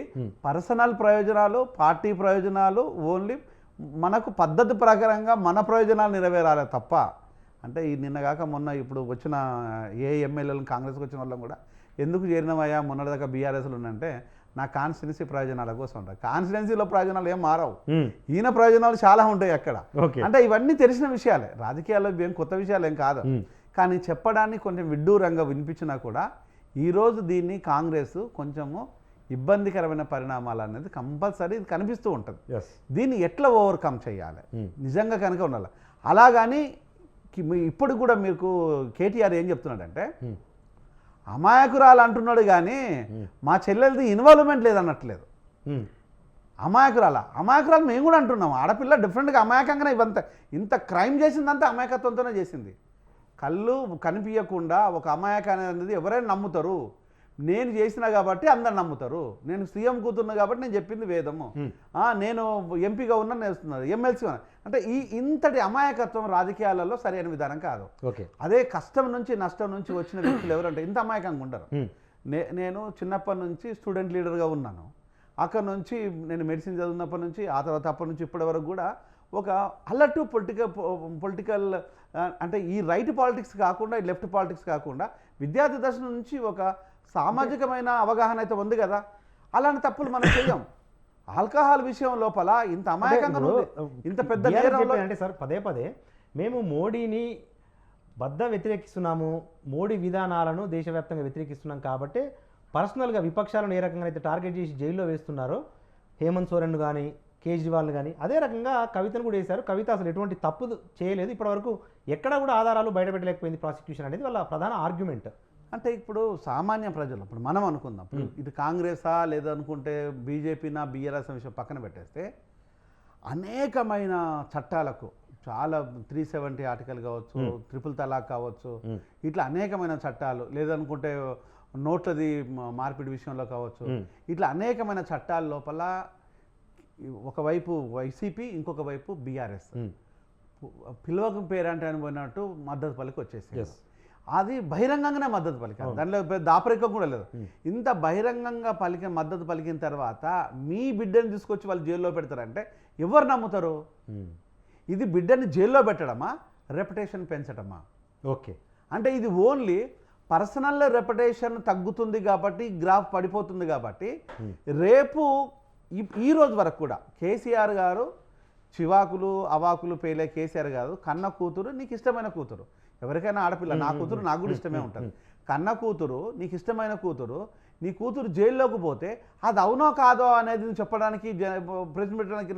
పర్సనల్ ప్రయోజనాలు, పార్టీ ప్రయోజనాలు, ఓన్లీ మనకు పద్ధతి ప్రకారంగా మన ప్రయోజనాలు నెరవేరాలి తప్ప. అంటే ఈ నిన్నగాక మొన్న ఇప్పుడు వచ్చిన ఏ ఎమ్మెల్యేలు కాంగ్రెస్కి వచ్చిన వాళ్ళం కూడా ఎందుకు చేరినవయ్యా మొన్నటిదాకా బీఆర్ఎస్లు ఉన్నంటే నా కాన్స్టిట్యున్సీ ప్రయోజనాల కోసం ఉంటాయి. కాన్స్టిట్యున్సీలో ప్రయోజనాలు ఏం మారవు, ఈయన ప్రయోజనాలు చాలా ఉంటాయి అక్కడ. అంటే ఇవన్నీ తెలిసిన విషయాలే, రాజకీయాల్లో ఏం కొత్త విషయాలు ఏం కాదు. కానీ చెప్పడానికి కొంచెం విడ్డూరంగా వినిపించినా కూడా ఈరోజు దీన్ని కాంగ్రెస్ కొంచెము ఇబ్బందికరమైన పరిణామాలు అనేది కంపల్సరీ ఇది కనిపిస్తూ ఉంటుంది. దీన్ని ఎట్లా ఓవర్కమ్ చేయాలి నిజంగా కనుక ఉండాలి. అలాగని ఇప్పుడు కూడా మీకు కేటీఆర్ ఏం చెప్తున్నాడంటే అమాయకురాలు అంటున్నాడు కానీ మా చెల్లెలది ఇన్వాల్వ్మెంట్ లేదన్నట్లేదు. అమాయకురాలు మేము కూడా అంటున్నాం. ఆడపిల్ల డిఫరెంట్గా అమాయకంగానే ఇంత క్రైమ్ చేసిందంతా అమాయకత్వంతోనే చేసింది. కళ్ళు కనిపించకుండా ఒక అమాయక అనేది ఎవరైనా నమ్ముతారు. నేను చేసినా కాబట్టి అందరు నమ్ముతారు. నేను సీఎం కూతున్నా కాబట్టి నేను చెప్పింది వేదము, నేను ఎంపీగా ఉన్నా నేస్తున్నారు, ఎమ్మెల్సీ ఉన్నా అంటే ఇంతటి అమాయకత్వం రాజకీయాలలో సరైన విధానం కాదు. అదే కష్టం నుంచి నష్టం నుంచి వచ్చిన వ్యక్తులు ఎవరంటే ఇంత అమాయకంగా ఉండరు. నేను చిన్నప్పటి నుంచి స్టూడెంట్ లీడర్గా ఉన్నాను. అక్కడ నుంచి నేను మెడిసిన్ చదివినప్పటి నుంచి ఆ తర్వాత అప్పటి నుంచి ఇప్పటి వరకు కూడా ఒక అలర్ట్ పొలిటికల్ అంటే ఈ రైట్ పాలిటిక్స్ కాకుండా, ఈ లెఫ్ట్ పాలిటిక్స్ కాకుండా విద్యార్థి దశ నుంచి ఒక సామాజికమైన అవగాహన అయితే ఉంది కదా. అలాంటి తప్పులు మనం చేయం. ఆల్కహాల్ విషయం లోపల ఇంత అమాయకంగా ఇంత పెద్ద
అంటే సార్ పదే మేము మోడీని వ్యతిరేకిస్తున్నాము, మోడీ విధానాలను దేశవ్యాప్తంగా వ్యతిరేకిస్తున్నాం కాబట్టి పర్సనల్గా విపక్షాలను ఏ రకంగా అయితే టార్గెట్ చేసి జైల్లో వేస్తున్నారో హేమంత్ సోరెన్ కానీ కేజ్రీవాల్ కానీ అదే రకంగా కవితను కూడా వేశారు. కవిత అసలు ఎటువంటి తప్పు చేయలేదు, ఇప్పటివరకు ఎక్కడ కూడా ఆధారాలు బయటపెట్టలేకపోయింది ప్రాసిక్యూషన్ అనేది వాళ్ళ ప్రధాన ఆర్గ్యుమెంట్.
అంటే ఇప్పుడు సామాన్య ప్రజలు ఇప్పుడు మనం అనుకుందాం ఇది కాంగ్రెసా లేదనుకుంటే బీజేపీనా బీఆర్ఎస్ విషయం పక్కన పెట్టేస్తే అనేకమైన చట్టాలకు చాలా 370 ఆర్టికల్ కావచ్చు, ట్రిపుల్ తలాక్ కావచ్చు, ఇట్లా అనేకమైన చట్టాలు లేదనుకుంటే నోట్లది మార్పిడి విషయంలో కావచ్చు, ఇట్లా అనేకమైన చట్టాల లోపల ఒకవైపు వైసీపీ, ఇంకొక వైపు బీఆర్ఎస్ పిలువకు పేరంటే అని పోయినట్టు మద్దతు పలికి వచ్చేసి అది బహిరంగంగానే మద్దతు పలికారు. దాంట్లో దాపరికం కూడా లేదు. ఇంత బహిరంగంగా మద్దతు పలికిన తర్వాత మీ బిడ్డని తీసుకొచ్చి వాళ్ళు జైల్లో పెడతారంటే ఎవరు నమ్ముతారు? ఇది బిడ్డని జైల్లో పెట్టడమా, రెప్యుటేషన్ పెంచడమా?
ఓకే,
అంటే ఇది ఓన్లీ పర్సనల్ రెప్యుటేషన్ తగ్గుతుంది కాబట్టి, గ్రాఫ్ పడిపోతుంది కాబట్టి రేపు ఈ రోజు వరకు కూడా కేసీఆర్ గారు చివాకులు అవాకులు పేలే కేసీఆర్ గారు కన్న కూతురు నీకు ఇష్టమైన కూతురు, ఎవరికైనా ఆడపిల్ల, నా కూతురు నాకు కూడా ఇష్టమే ఉంటుంది, కన్న కూతురు నీకు ఇష్టమైన కూతురు, నీ కూతురు జైల్లోకి పోతే అది అవునో కాదో అనేది చెప్పడానికి ప్రెస్ మీట్ పెట్టడానికి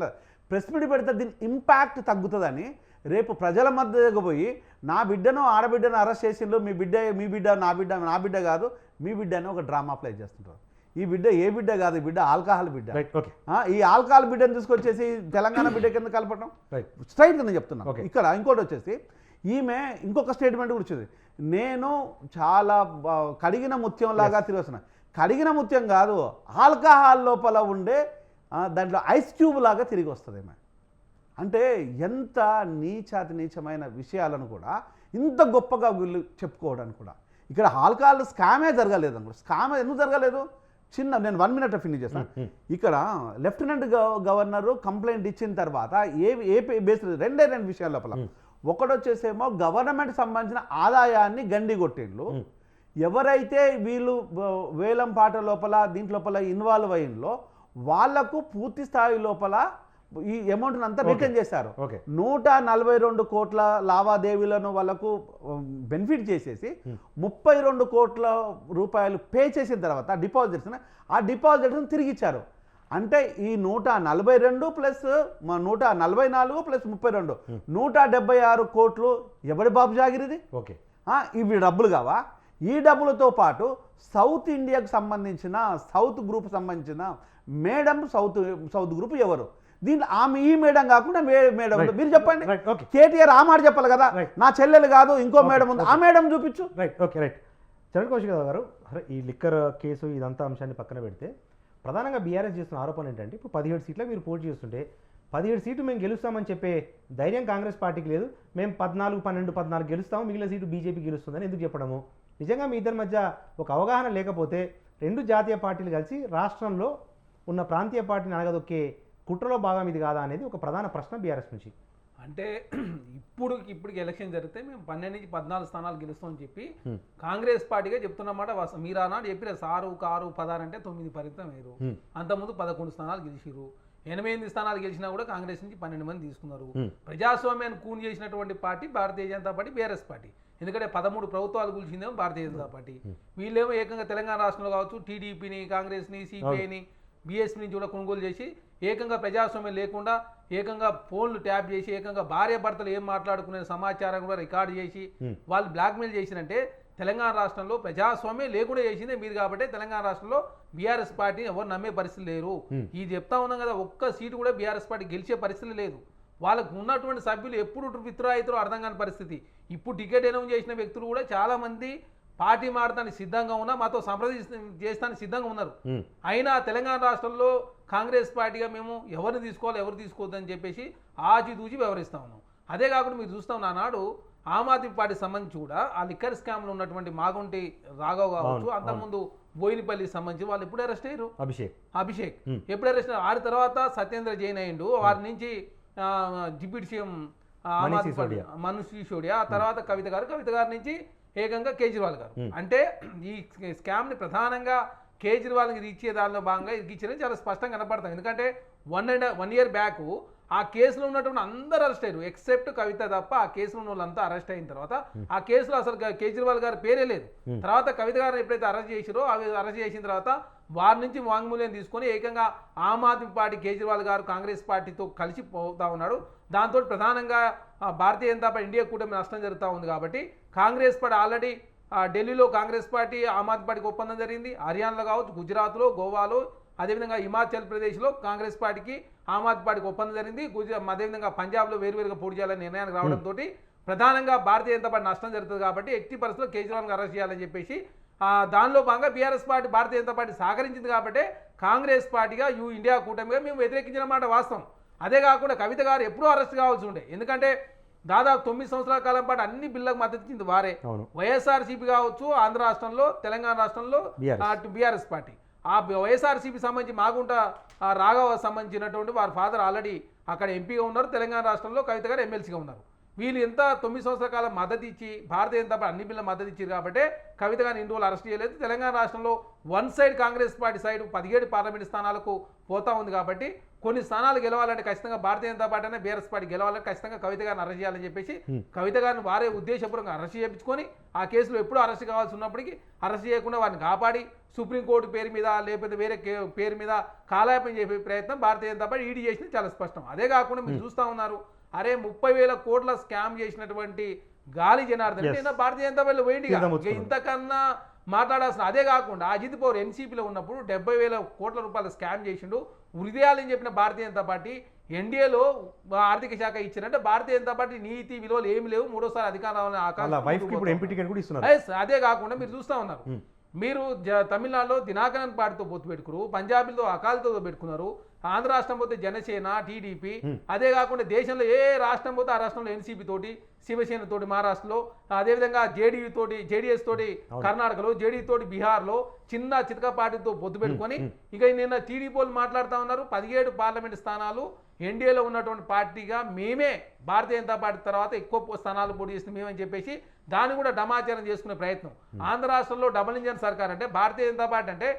ప్రెస్ మీట్ పెడితే దీని ఇంపాక్ట్ తగ్గుతుందని రేపు ప్రజల మధ్యకు పోయి నా బిడ్డను ఆడబిడ్డను అరెస్ట్ చేసిండ్రు, మీ బిడ్డ నా బిడ్డ కాదు మీ బిడ్డ అని ఒక డ్రామా ప్లే చేస్తుంటారు. ఈ బిడ్డ ఏ బిడ్డ కాదు, ఈ బిడ్డ ఆల్కహాల్ బిడ్డ. ఈ ఆల్కహాల్ బిడ్డను తీసుకొచ్చేసి తెలంగాణ బిడ్డ కింద కలపడం స్ట్రైట్గా నేను చెప్తున్నాను. ఇక్కడ ఇంకోటి వచ్చేసి ఈమె ఇంకొక స్టేట్మెంట్ కూడా వచ్చింది, నేను చాలా కడిగిన ముత్యం లాగా తిరిగి వస్తున్నా. కడిగిన ముత్యం కాదు, ఆల్కహాల్ లోపల ఉండే దాంట్లో ఐస్ క్యూబ్ లాగా తిరిగి వస్తుంది ఈమె. అంటే ఎంత నీచమైన విషయాలను కూడా ఇంత గొప్పగా వీళ్ళు చెప్పుకోవడానికి కూడా ఇక్కడ ఆల్కహాల్ స్కామే జరగలేదు అనుకో. స్కామ్ ఎందుకు జరగలేదు? నేను 1 minute ఫినిష్ చేస్తాను. ఇక్కడ లెఫ్టినెంట్ గవర్నరు కంప్లైంట్ ఇచ్చిన తర్వాత ఏ బేస్ రెండే విషయాల లోపల ఒకటొచ్చేసేమో గవర్నమెంట్ సంబంధించిన ఆదాయాన్ని గండి కొట్టిండ్లు. ఎవరైతే వీళ్ళు వేలం పాట లోపల దీంట్లోపల ఇన్వాల్వ్ అయ్యిందో వాళ్లకు పూర్తి స్థాయి లోపల ఈ అమౌంట్ అంతా రిటర్న్ చేశారు. 142 కోట్ల లావాదేవీలను వాళ్ళకు బెనిఫిట్ చేసేసి 32 కోట్ల రూపాయలు పే చేసిన తర్వాత డిపాజిట్స్ ఆ డిపాజిట్స్ని తిరిగి ఇచ్చారు. అంటే ఈ 142 ప్లస్ 144 ప్లస్ 32 176 కోట్లు ఎవడి బాబు జాగిరిది?
ఓకే,
ఇవి డబ్బులు కావా? ఈ డబ్బులతో పాటు సౌత్ ఇండియాకు సంబంధించిన సౌత్ గ్రూప్ సంబంధించిన మేడం సౌత్ గ్రూప్ ఎవరు? దీంట్లో ఈ మేడం కాకుండా మేడం మీరు చెప్పండి. కేటీఆర్ ఆ మాట చెప్పాలి కదా, నా చెల్లెలు కాదు ఇంకో మేడం ఉంది, ఆ మేడం చూపించు.
రైట్. చరణ్ కౌశిక్ గారు, ఈ లిక్కర్ కేసు ఇదంతా అంశాన్ని పక్కన పెడితే ప్రధానంగా బీఆర్ఎస్ చేస్తున్న ఆరోపణ ఏంటంటే ఇప్పుడు 17 సీట్లకు మీరు పోటీ చేస్తుంటే 17 సీట్లు మేము గెలుస్తామని చెప్పే ధైర్యం కాంగ్రెస్ పార్టీకి లేదు. మేము 14 గెలుస్తాము, మిగిలిన సీటు బీజేపీ గెలుస్తుందని ఎందుకు చెప్పడము? నిజంగా మీ ఇద్దరి మధ్య ఒక అవగాహన లేకపోతే 2 జాతీయ పార్టీలు కలిసి రాష్ట్రంలో ఉన్న ప్రాంతీయ పార్టీని అణగదొక్కే కుట్రలో భాగం ఇది కాదా అనేది ఒక ప్రధాన ప్రశ్న బీఆర్ఎస్ నుంచి.
అంటే ఇప్పటికి ఎలక్షన్ జరిగితే మేము 12 నుంచి 14 స్థానాలు గెలుస్తామని చెప్పి కాంగ్రెస్ పార్టీగా చెప్తున్నమాట. మీరు ఆనాడు చెప్పిన సారు కారు 16 అంటే 9 పరిమితం వేరు. అంతకుముందు 11 స్థానాలు గెలిచిరు. 88 స్థానాలు గెలిచినా కూడా కాంగ్రెస్ నుంచి 12 మంది తీసుకున్నారు. ప్రజాస్వామ్యాన్ని కూని చేసినటువంటి party Bharatiya Janata party, BRS party. ఎందుకంటే 13 ప్రభుత్వాలు కూల్చిందేమో భారతీయ జనతా పార్టీ. వీళ్ళేమో ఏకంగా తెలంగాణ రాష్ట్రంలో కావచ్చు టీడీపీని, కాంగ్రెస్ని, సిపిఐని, బీఎస్పీ నుంచి కూడా కొనుగోలు చేసి ఏకంగా ప్రజాస్వామ్యం లేకుండా ఏకంగా ఫోన్లు ట్యాప్ చేసి ఏకంగా భార్య భర్తలు ఏం మాట్లాడుకునే సమాచారం కూడా రికార్డు చేసి వాళ్ళు బ్లాక్మెయిల్ చేసినంటే తెలంగాణ రాష్ట్రంలో ప్రజాస్వామ్యం లేకుండా చేసిందే మీరు. కాబట్టి తెలంగాణ రాష్ట్రంలో బీఆర్ఎస్ పార్టీని ఎవరు నమ్మే పరిస్థితి లేరు. ఇది చెప్తా ఉన్నాం కదా, ఒక్క సీటు కూడా బీఆర్ఎస్ పార్టీ గెలిచే పరిస్థితి లేదు. వాళ్ళకు ఉన్నటువంటి సభ్యులు ఎప్పుడు విత్డ్రా అవుతారో అర్థం కాని పరిస్థితి. ఇప్పుడు టికెట్ అనౌన్స్ చేసిన వ్యక్తులు కూడా చాలామంది పార్టీ మారడానికి సిద్ధంగా ఉన్నా, మాతో చేస్తానికి సిద్ధంగా ఉన్నారు. అయినా తెలంగాణ రాష్ట్రంలో కాంగ్రెస్ పార్టీగా మేము ఎవరిని తీసుకోవాలి ఎవరు తీసుకోవద్దని చెప్పేసి ఆచితూచి వ్యవహరిస్తూ ఉన్నాం. అదే కాకుండా మీరు చూస్తాం నానాడు ఆమ్ ఆద్మీ పార్టీ సంబంధించి కూడా ఆ లిక్కర్ స్కామ్లో ఉన్నటువంటి మాగుంటి రాఘవ్ కావచ్చు, అంతకుముందు బోయినపల్లికి సంబంధించి వాళ్ళు ఎప్పుడు అరెస్ట్ అయ్యారు? అభిషేక్ ఎప్పుడు అరెస్ట్ అయ్యారు? ఆడి తర్వాత సత్యేంద్ర జైన్ అయ్యిండు. వారి నుంచి డిప్యూటీ సీఎం మనీష్ సిసోడియా, ఆ తర్వాత కవిత గారి నుంచి ఏకంగా కేజ్రీవాల్ గారు. అంటే ఈ స్కామ్ని ప్రధానంగా కేజ్రీవాల్కి ఇచ్చే దానిలో భాగంగా ఇది ఇచ్చేది చాలా స్పష్టంగా కనపడతాం. ఎందుకంటే 1 year బ్యాక్ ఆ కేసులో ఉన్నటువంటి అందరూ అరెస్ట్ అయ్యారు ఎక్సెప్ట్ కవిత తప్ప. ఆ కేసులో ఉన్న వాళ్ళంతా అరెస్ట్ అయిన తర్వాత ఆ కేసులో అసలు కేజ్రీవాల్ గారి పేరే లేదు. తర్వాత కవిత గారిని ఎప్పుడైతే అరెస్ట్ చేసారో అరెస్ట్ చేసిన తర్వాత వారి నుంచి వాంగ్మూల్యం తీసుకొని ఏకంగా ఆమ్ ఆద్మీ పార్టీ కేజ్రీవాల్ గారు కాంగ్రెస్ పార్టీతో కలిసి పోతా ఉన్నాడు. దాంతో ప్రధానంగా భారతీయ జనతా పార్టీ ఇండియా కూటమి నష్టం జరుగుతూ ఉంది. కాబట్టి కాంగ్రెస్ పార్టీ ఆల్రెడీ ఢిల్లీలో కాంగ్రెస్ పార్టీ ఆమ్ ఆద్మీ పార్టీకి ఒప్పందం జరిగింది. హర్యానాలో కావచ్చు, గుజరాత్లో, గోవాలో, అదేవిధంగా హిమాచల్ ప్రదేశ్లో కాంగ్రెస్ పార్టీకి ఆమ్ ఆద్మీ పార్టీకి ఒప్పందం జరిగింది. అదేవిధంగా పంజాబ్లో వేరువేరుగా పోటీ చేయాలని నిర్ణయానికి రావడంతో ప్రధానంగా భారతీయ జనతా పార్టీ నష్టం జరుగుతుంది. కాబట్టి ఎట్టి పరిస్థితుల్లో కేజ్రీవాల్ని అరెస్ట్ చేయాలని చెప్పేసి దానిలో భాగంగా BRS party Bharatiya Janata party సహకరించింది కాబట్టి కాంగ్రెస్ పార్టీగా ఇండియా కూటమిగా మేము వ్యతిరేకించిన మాట వాస్తవం. అదే కాకుండా కవిత గారు ఎప్పుడూ అరెస్ట్ కావాల్సి ఉండే, ఎందుకంటే దాదాపు 9 సంవత్సరాల కాలం పాటు అన్ని బిల్లులకు మద్దతు ఇచ్చింది వారే. వైఎస్ఆర్సీపీ కావచ్చు, ఆంధ్ర రాష్ట్రంలో, తెలంగాణ రాష్ట్రంలో బీఆర్ఎస్ పార్టీ. ఆ వైఎస్ఆర్సీపీ సంబంధించి మాగుంట రాఘవ సంబంధించినటువంటి వారి ఫాదర్ ఆల్రెడీ అక్కడ ఎంపీగా ఉన్నారు, తెలంగాణ రాష్ట్రంలో కవిత గారు ఎమ్మెల్సీగా ఉన్నారు. వీళ్ళు ఎంత 9 సంవత్సరాల కాలం మద్దతు ఇచ్చి భారతీయ జనతా పార్టీ అన్ని బిల్లు మద్దతు ఇచ్చారు కాబట్టి కవిత గారిని ఇన్ని రోజులు అరెస్ట్ చేయలేదు. తెలంగాణ రాష్ట్రంలో one side Congress party side 17 parliament స్థానాలకు పోతా ఉంది కాబట్టి కొన్ని స్థానాలు గెలవాలంటే ఖచ్చితంగా భారతీయ జనతా పార్టీ అయినా బీఆర్ఎస్ పార్టీ గెలవాలంటే ఖచ్చితంగా కవిత గారిని అరెస్ట్ చేయాలని చెప్పేసి కవిత గారిని వారే ఉద్దేశపూర్వకంగా అరెస్ట్ చేయించుకొని ఆ కేసులో ఎప్పుడూ అరెస్ట్ కావాల్సి ఉన్నప్పటికీ అరెస్ట్ చేయకుండా వారిని కాపాడి సుప్రీంకోర్టు పేరు మీద లేకపోతే వేరే పేరు మీద కాలయాపన చేసే ప్రయత్నం భారతీయ జనతా పార్టీ ఈడీ చేసింది చాలా స్పష్టం. అదే కాకుండా మీరు చూస్తూ ఉన్నారు, అరే 30,000 కోట్ల స్కామ్ చేసినటువంటి గాలి జనార్దన్ నేను భారతీయ జనతా పార్టీలో పోయింది ఇంతకన్నా మాట్లాడాల్సిన. అదే కాకుండా అజిత్ పవార్ ఎన్సీపీలో ఉన్నప్పుడు 70,000 కోట్ల రూపాయల స్కామ్ చేసిండు, ఉరిదేయాలని చెప్పిన భారతీయ జనతా పార్టీ ఎన్డీఏలో ఆర్థిక శాఖ ఇచ్చారంటే భారతీయ జనతా పార్టీ నీతి విలువలు ఏమి లేవు, మూడోసారి అధికారంలో అదే కాకుండా మీరు చూస్తూ ఉన్నారు, మీరు తమిళనాడులో దినాకరన్ పార్టీతో పొత్తు పెట్టుకున్నారు, పంజాబీలో అకాలీతో పెట్టుకున్నారు, ఆంధ్ర రాష్ట్రం పోతే జనసేన టీడీపీ, అదే కాకుండా దేశంలో ఏ రాష్ట్రం పోతే ఆ రాష్ట్రంలో ఎన్సీపీ తోటి, శివసేన తోటి మహారాష్ట్రలో, అదేవిధంగా జేడీయూ తోటి, జేడీఎస్ తోటి కర్ణాటకలో, జేడీ తోటి బీహార్లో చిన్న చితక పార్టీతో పొత్తు పెట్టుకొని ఇక నిన్న టీడీపీ వాళ్ళు మాట్లాడుతూ ఉన్నారు 17 పార్లమెంట్ స్థానాలు ఎన్డీఏలో ఉన్నటువంటి పార్టీగా మేమే భారతీయ జనతా పార్టీ తర్వాత ఎక్కువ స్థానాలు పోటీ చేస్తుంది మేమని చెప్పేసి దాన్ని కూడా డమాచారం చేసుకునే ప్రయత్నం. ఆంధ్ర రాష్ట్రంలో డబుల్ ఇంజన్ సర్కార్ అంటే భారతీయ జనతా పార్టీ అంటే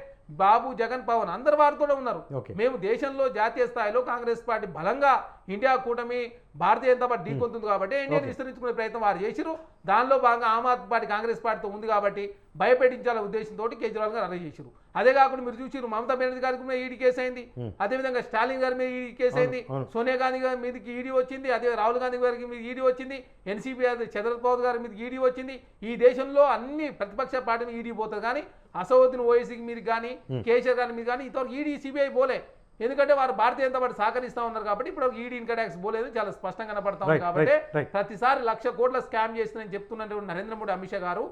బాబు, జగన్, పవన్ అందరు వారితో ఉన్నారు. మేము దేశంలో జాతీయ స్థాయిలో కాంగ్రెస్ పార్టీ బలంగా ఇండియా కూటమి భారతీయ జనతా పార్టీ ఢీకొంటుంది కాబట్టి ఇండియాని విస్తరించుకునే ప్రయత్నం వారు చేసిరు. దానిలో భాగంగా ఆమ్ ఆద్మీ పార్టీ కాంగ్రెస్ పార్టీతో ఉంది కాబట్టి భయపెట్టించాలనే ఉద్దేశంతో కేజ్రీవాల్ గారు అరెస్ట్ చేశారు. అదే కాకుండా మీరు చూసిరు మమతా బెనర్జీ గారికి మీద ఈడీ కేసు అయింది, అదేవిధంగా స్టాలిన్ గారి మీద ఈడీ కేసు అయింది, సోనియా గాంధీ గారి మీదకి ఈడీ వచ్చింది, అదే రాహుల్ గాంధీ గారికి మీద ఈడీ వచ్చింది, ఎన్సీపీ చంద్రబాబు పవార్ గారి మీద ఈడీ వచ్చింది. ఈ దేశంలో అన్ని ప్రతిపక్ష పార్టీని ఈడీ పోతుంది కానీ అసౌద్దీన్ ఓవైసీ మీద కానీ కేసీఆర్ గారి మీద కానీ ఇంతవరకు ఈడీ సిబిఐ పోలే, ఎందుకంటే వారు భారతీయ జనతా పార్టీ సహకరిస్తా ఉన్నారు కాబట్టి ఇప్పుడు ఈడీ ఇన్కమ్ ట్యాక్స్ పోలేదు, చాలా స్పష్టంగా కనపడతా ఉంది. కాబట్టి ప్రతిసారి 1,00,000 కోట్ల స్కామ్ చేస్తుందని చెప్తున్నటువంటి నరేంద్ర మోడీ, అమిత్ షా గారు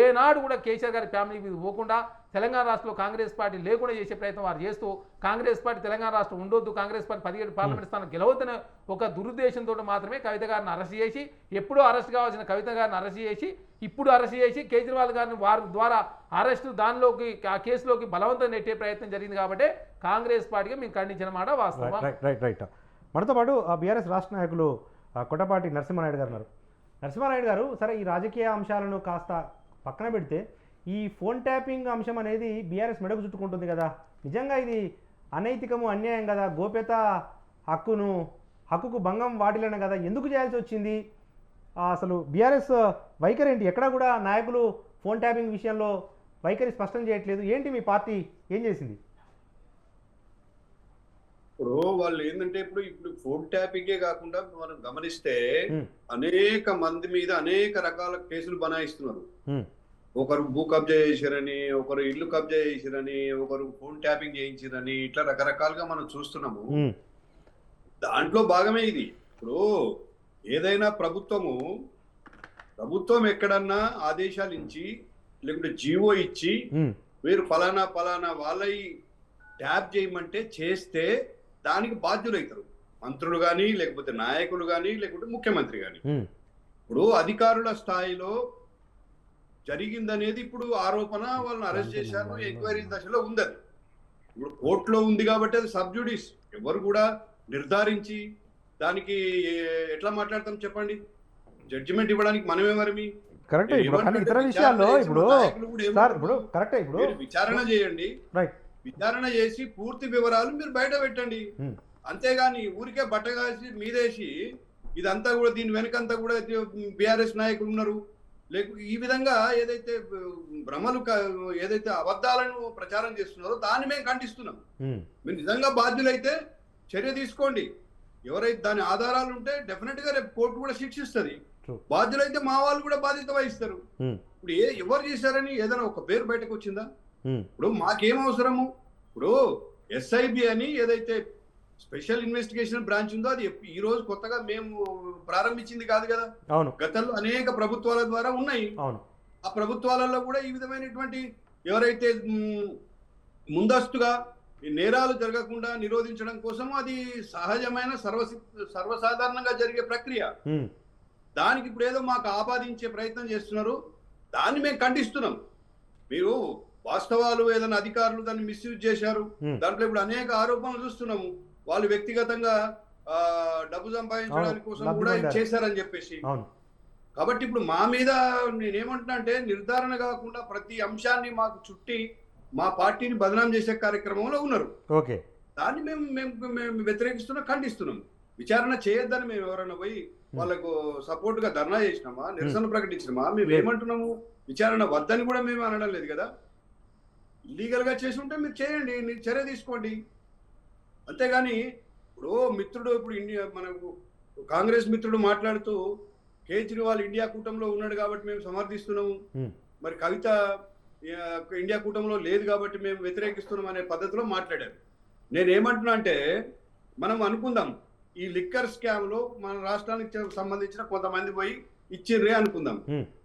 ఏనాడు కూడా కేసీఆర్ గారి ఫ్యామిలీ మీద పోకుండా తెలంగాణ రాష్ట్రంలో కాంగ్రెస్ పార్టీ లేకుండా చేసే ప్రయత్నం వారు చేస్తూ కాంగ్రెస్ పార్టీ తెలంగాణ రాష్ట్రం ఉండొద్దు, కాంగ్రెస్ పార్టీ 17 పార్లమెంట్ స్థానం గెలవద్దనే ఒక దురుద్దేశంతో మాత్రమే కవిత గారిని అరెస్ట్ చేసి, ఎప్పుడూ అరెస్ట్ కావాల్సిన కవిత గారిని అరెస్ట్ చేసి ఇప్పుడు అరెస్ట్ చేసి కేజ్రీవాల్ గారిని వారి ద్వారా అరెస్టు దానిలోకి ఆ కేసులోకి బలవంతం నెట్టే ప్రయత్నం జరిగింది. కాబట్టి కాంగ్రెస్ పార్టీగా మేము ఖండించిన మాట వాస్తవం.
రైట్. మనతో పాటు బీఆర్ఎస్ రాష్ట్ర నాయకులు కొట్టపాటి నరసింహానాయుడు గారు ఉన్నారు. నరసింహానాయుడు గారు, సరే ఈ రాజకీయ అంశాలను కాస్త పక్కన పెడితే ఈ ఫోన్ ట్యాపింగ్ అంశం అనేది బీఆర్ఎస్ మెడకు చుట్టుకుంటుంది కదా, నిజంగా ఇది అనైతికము, అన్యాయం కదా, గోప్యత హక్కుకు భంగం వాటిల్లేనే కదా, ఎందుకు చేయాల్సి వచ్చింది? అసలు బీఆర్ఎస్ వైఖరి ఏంటి? ఎక్కడా కూడా నాయకులు ఫోన్ ట్యాపింగ్ విషయంలో వైఖరి స్పష్టం చేయట్లేదు. ఏంటి మీ పార్టీ ఏం చేసింది?
ఇప్పుడు వాళ్ళు ఏంటంటే ఇప్పుడు ఫోన్ ట్యాపింగే కాకుండా మనం గమనిస్తే అనేక మంది మీద అనేక రకాల కేసులు బనాయిస్తున్నారు. ఒకరు భూ కబ్జా చేశారని, ఒకరు ఇల్లు కబ్జా చేశారని, ఒకరు ఫోన్ ట్యాపింగ్ చేయించారని, ఇట్లా రకరకాలుగా మనం చూస్తున్నాము. దాంట్లో భాగమే ఇది. ఇప్పుడు ఏదైనా ప్రభుత్వం ఎక్కడన్నా ఆదేశాలు ఇచ్చి లేకుంటే జీవో ఇచ్చి మీరు ఫలానా వాళ్ళవి ట్యాప్ చేయమంటే చేస్తే దానికి బాధ్యులు అవుతారు మంత్రులు కానీ, లేకపోతే నాయకులు కానీ, లేకుంటే ముఖ్యమంత్రి కానీ. ఇప్పుడు అధికారుల స్థాయిలో జరిగిందనేది ఇప్పుడు ఆరోపణ, వాళ్ళని అరెస్ట్ చేశారు, ఎంక్వైరీ దశలో ఉంది. అది ఇప్పుడు కోర్టులో ఉంది కాబట్టి అది సబ్జుడిస్, ఎవరు కూడా నిర్ధారించి దానికి ఎట్లా మాట్లాడతాం చెప్పండి? జడ్జిమెంట్ ఇవ్వడానికి మనమేమరమి?
కరెక్టే. ఇప్పుడు ఇతర విషయాల్లో ఇప్పుడు కరెక్టే, ఇప్పుడు
విచారణ చేయండి, విచారణ చేసి పూర్తి వివరాలు మీరు బయట పెట్టండి. అంతేగాని ఊరికే బట్టగాసి మీదేసి ఇదంతా కూడా దీని వెనకంతా కూడా బీఆర్ఎస్ నాయకులు ఉన్నారు ఈ విధంగా ఏదైతే భ్రమలు ఏదైతే అబద్ధాలను ప్రచారం చేస్తున్నారో దాన్ని మేము ఖండిస్తున్నాం. మీరు నిజంగా బాధ్యులైతే చర్య తీసుకోండి. ఎవరైతే దాని ఆధారాలు ఉంటే డెఫినెట్ గా రేపు కోర్టు కూడా శిక్షిస్తుంది. బాధ్యులైతే మా వాళ్ళు కూడా బాధ్యత వహిస్తారు. ఇప్పుడు ఎవరు చేశారని ఏదైనా ఒక పేరు బయటకు వచ్చిందా? ఇప్పుడు మాకేం అవసరము? ఇప్పుడు ఎస్ఐబి అని ఏదైతే స్పెషల్ ఇన్వెస్టిగేషన్ బ్రాంచ్ ఉందో అది ఈ రోజు కొత్తగా మేము ప్రారంభించింది కాదు కదా. గతంలో అనేక ప్రభుత్వాల ద్వారా ఉన్నాయి. ఆ ప్రభుత్వాలలో కూడా ఈ విధమైనటువంటి ఎవరైతే ముందస్తుగా ఈ నేరాలు జరగకుండా నిరోధించడం కోసం అది సహజమైన సర్వసాధారణంగా జరిగే ప్రక్రియ. దానికి ఇప్పుడు ఏదో మాకు ఆపాదించే ప్రయత్నం చేస్తున్నారు. దాన్ని మేము ఖండిస్తున్నాం. మీరు వాస్తవాలు ఏదైనా అధికారులు దాన్ని మిస్యూజ్ చేశారు, దాంట్లో ఇప్పుడు అనేక ఆరోపణలు చూస్తున్నాము. వాళ్ళు వ్యక్తిగతంగా డబ్బు సంపాదించడానికి కోసం కూడా చేశారని చెప్పేసి. కాబట్టి ఇప్పుడు మా మీద నేనేమంటున్నా అంటే నిర్ధారణ కాకుండా ప్రతి అంశాన్ని మాకు చుట్టి మా పార్టీని బదనాం చేసే కార్యక్రమంలో ఉన్నారు.
ఓకే,
దాన్ని మేము వ్యతిరేకిస్తున్నాం, ఖండిస్తున్నాం. విచారణ చేయొద్దని మేము ఎవరైనా పోయి వాళ్ళకు సపోర్ట్ గా ధర్నా చేసినామా, నిరసన ప్రకటించినామా? మేము ఏమంటున్నాము, విచారణ వద్దని కూడా మేము అనడం లేదు కదా. ఇల్లీగల్ గా చేసి ఉంటే మీరు చేయండి, చర్య తీసుకోండి. అంతేగాని ఇప్పుడు మిత్రుడు మనకు కాంగ్రెస్ మిత్రుడు మాట్లాడుతూ కేజ్రీవాల్ ఇండియా కూటమిలో ఉన్నాడు కాబట్టి మేము సమర్థిస్తున్నాము, మరి కవిత ఇండియా కూటమిలో లేదు కాబట్టి మేము వ్యతిరేకిస్తున్నాం అనే పద్ధతిలో మాట్లాడారు. నేనేమంటున్నా అంటే మనం అనుకుందాం, ఈ లిక్కర్ స్కామ్ లో మన రాష్ట్రానికి సంబంధించిన కొంతమంది పోయి ఇచ్చిర్రే అనుకుందాం.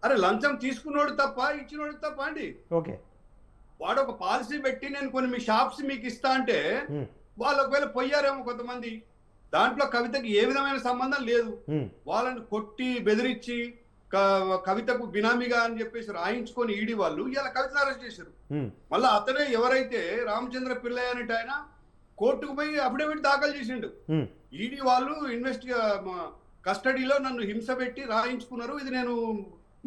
అరే లంచం తీసుకున్నోడు తప్ప ఇచ్చినోడు తప్ప అండి?
ఓకే,
వాడు ఒక పాలసీ పెట్టి నేను కొన్ని మీ షాప్స్ మీకు ఇస్తా అంటే వాళ్ళు ఒకవేళ పోయారేమో కొంతమంది, దాంట్లో కవితకి ఏ విధమైన సంబంధం లేదు. వాళ్ళని కొట్టి బెదిరించి కవితకు బినామీగా అని చెప్పేసి రాయించుకొని ఈడీ వాళ్ళు ఇలా కవితను అరెస్ట్ చేశారు. మళ్ళీ అతనే ఎవరైతే రామచంద్ర పిల్లయ్య అనేట ఆయన కోర్టుకు పోయి అఫిడవిట్ దాఖలు చేసిండు. ఈడీ వాళ్ళు కస్టడీలో నన్ను హింస పెట్టి రాయించుకున్నారు, ఇది నేను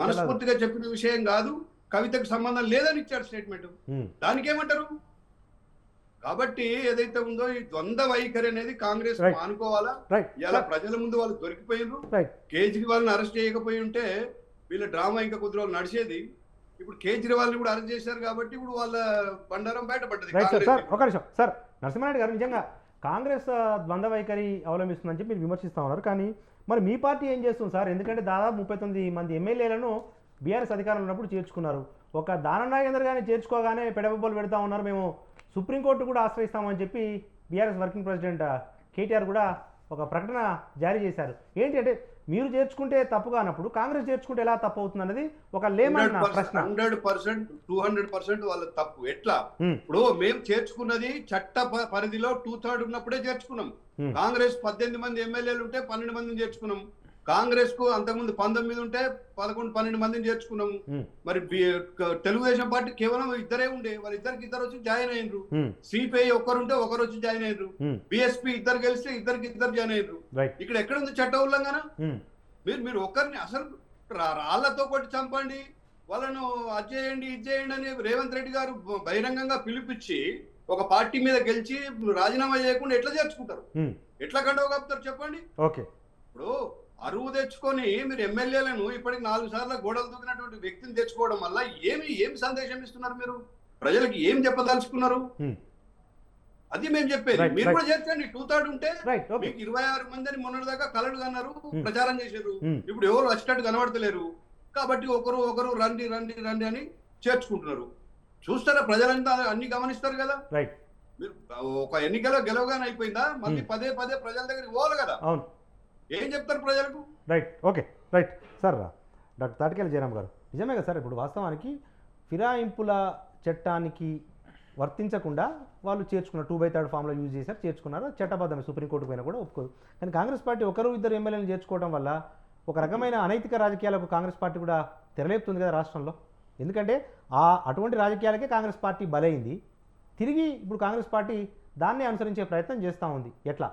మనస్ఫూర్తిగా చెప్పిన విషయం కాదు, కవితకు సంబంధం లేదని ఇచ్చాడు స్టేట్మెంట్. దానికేమంటారు? కాబట్టి ఏదైతే ఉందో ఈ ద్వంద్వ వైఖరి అనేది కాంగ్రెస్ మానుకోవాలా. ఇలా ప్రజల ముందు వాళ్ళు దొరికిపోయినారు. కేజ్రీవాల్ ని అరెస్ట్ చేయకపోయి ఉంటే వీళ్ళ డ్రామా ఇంకా కొద్ది రోజులు నడిచేది. ఇప్పుడు కేజ్రీవాల్ ని కూడా అరెస్ట్ చేశారు కాబట్టి ఇప్పుడు వాళ్ళ బండారం బయటపడ్డది.
ఒక నిమిషం సార్, నరసింహారెడ్డి గారు, నిజంగా కాంగ్రెస్ ద్వంద్వ వైఖరి అవలంబిస్తుందని చెప్పి మీరు విమర్శిస్తూ ఉన్నారు. కానీ మరి మీ పార్టీ ఏం చేస్తుంది సార్? ఎందుకంటే దాదాపు 39 మంది ఎమ్మెల్యేలను బీఆర్ఎస్ అధికారంలో ఉన్నప్పుడు చేర్చుకున్నారు. ఒక దానం నాగేందర్ గారిని చేర్చుకోగానే పెడబొబ్బలు పెడతా ఉన్నారు, మేము సుప్రీంకోర్టు కూడా ఆశ్రయిస్తామని చెప్పి బీఆర్ఎస్ వర్కింగ్ ప్రెసిడెంట్ కేటీఆర్ కూడా ఒక ప్రకటన జారీ చేశారు. ఏంటి అంటే మీరు చేర్చుకుంటే తప్పు కానప్పుడు కాంగ్రెస్ చేర్చుకుంటే ఎలా తప్పు అవుతుంది అనేది ఒక లేమన్ ప్రశ్న.
100%, 200% వాళ్ళ తప్పు. ఎట్లా? ఇప్పుడు మేము చేర్చుకున్నది చట్ట పరిధిలో 2/3 ఉన్నప్పుడే చేర్చుకున్నాం. కాంగ్రెస్ 18 మంది ఎమ్మెల్యేలు ఉంటే 12 మందిని చేర్చుకున్నాం. కాంగ్రెస్ కు అంతకుముందు 19 ఉంటే 11-12 మందిని చేర్చుకున్నాము. మరి తెలుగుదేశం పార్టీ కేవలం ఇద్దరే ఉండే, వాళ్ళిద్దరికి ఇద్దరు వచ్చి జాయిన్ అయ్యారు. సిపిఐ ఒక్కరుంటే ఒకరు వచ్చి జాయిన్ అయ్యారు. బిఎస్పీ ఇద్దరు గెలిస్తే ఇద్దరు జాయిన్ అయ్యారు. ఇక్కడ ఎక్కడ ఉంది చట్ట ఉల్లంఘన? మీరు ఒకరిని అసలు రాళ్లతో కొట్టి చంపండి, వాళ్ళను అది చేయండి ఇది చేయండి అని రేవంత్ రెడ్డి గారు బహిరంగంగా పిలిపించి ఒక పార్టీ మీద గెలిచి రాజీనామా చేయకుండా ఎట్లా చేర్చుకుంటారు? ఎట్లా గంటవ కప్పుతారు చెప్పండి?
ఓకే,
ఇప్పుడు అరువు తెచ్చుకొని మీరు ఎమ్మెల్యేలను ఇప్పటికి 4 సార్లు గోడలు దూకినటువంటి వ్యక్తిని తెచ్చుకోవడం వల్ల ఏమి సందేశం ఇస్తున్నారు? మీరు ప్రజలకు ఏం చెప్పదలుచుకున్నారు? అది మేము చెప్పేది. మీరు కూడా చేర్చండి. 2/3 ఉంటే మీకు 26 మందిని మొన్నటిదాకా కలడు కన్నారు, ప్రచారం చేశారు. ఇప్పుడు ఎవరు వచ్చేటట్టు కనబడతలేరు కాబట్టి ఒకరు రండి రండి రండి అని చేర్చుకుంటున్నారు. చూస్తారా? ప్రజలంతా అన్ని గమనిస్తారు కదా. మీరు ఒక ఎన్నికలో గెలవగానే అయిపోయిందా? మళ్ళీ పదే ప్రజల దగ్గరికి పోవాలి కదా. ఏం చెప్తారు ప్రజలకు?
ఓకే సార్, డాక్టర్ తాటికేల జయరామ్ గారు, నిజమే కదా సార్? ఇప్పుడు వాస్తవానికి ఫిరాయింపుల చట్టానికి వర్తించకుండా వాళ్ళు చేర్చుకున్నారు, 2/3 ఫామ్లో యూజ్ చేశారు, చేర్చుకున్నారు, చట్టబద్ధమే, సుప్రీంకోర్టు పైన కూడా ఒప్పుకోదు. కానీ కాంగ్రెస్ పార్టీ ఒకరు ఇద్దరు ఎమ్మెల్యేలను చేర్చుకోవడం వల్ల ఒక రకమైన అనైతిక రాజకీయాలకు కాంగ్రెస్ పార్టీ కూడా తెరలేపుతుంది కదా రాష్ట్రంలో. ఎందుకంటే అటువంటి రాజకీయాలకే కాంగ్రెస్ పార్టీ బలైంది. తిరిగి ఇప్పుడు కాంగ్రెస్ పార్టీ దాన్ని అనుసరించే ప్రయత్నం చేస్తూ ఉంది. ఎట్లా?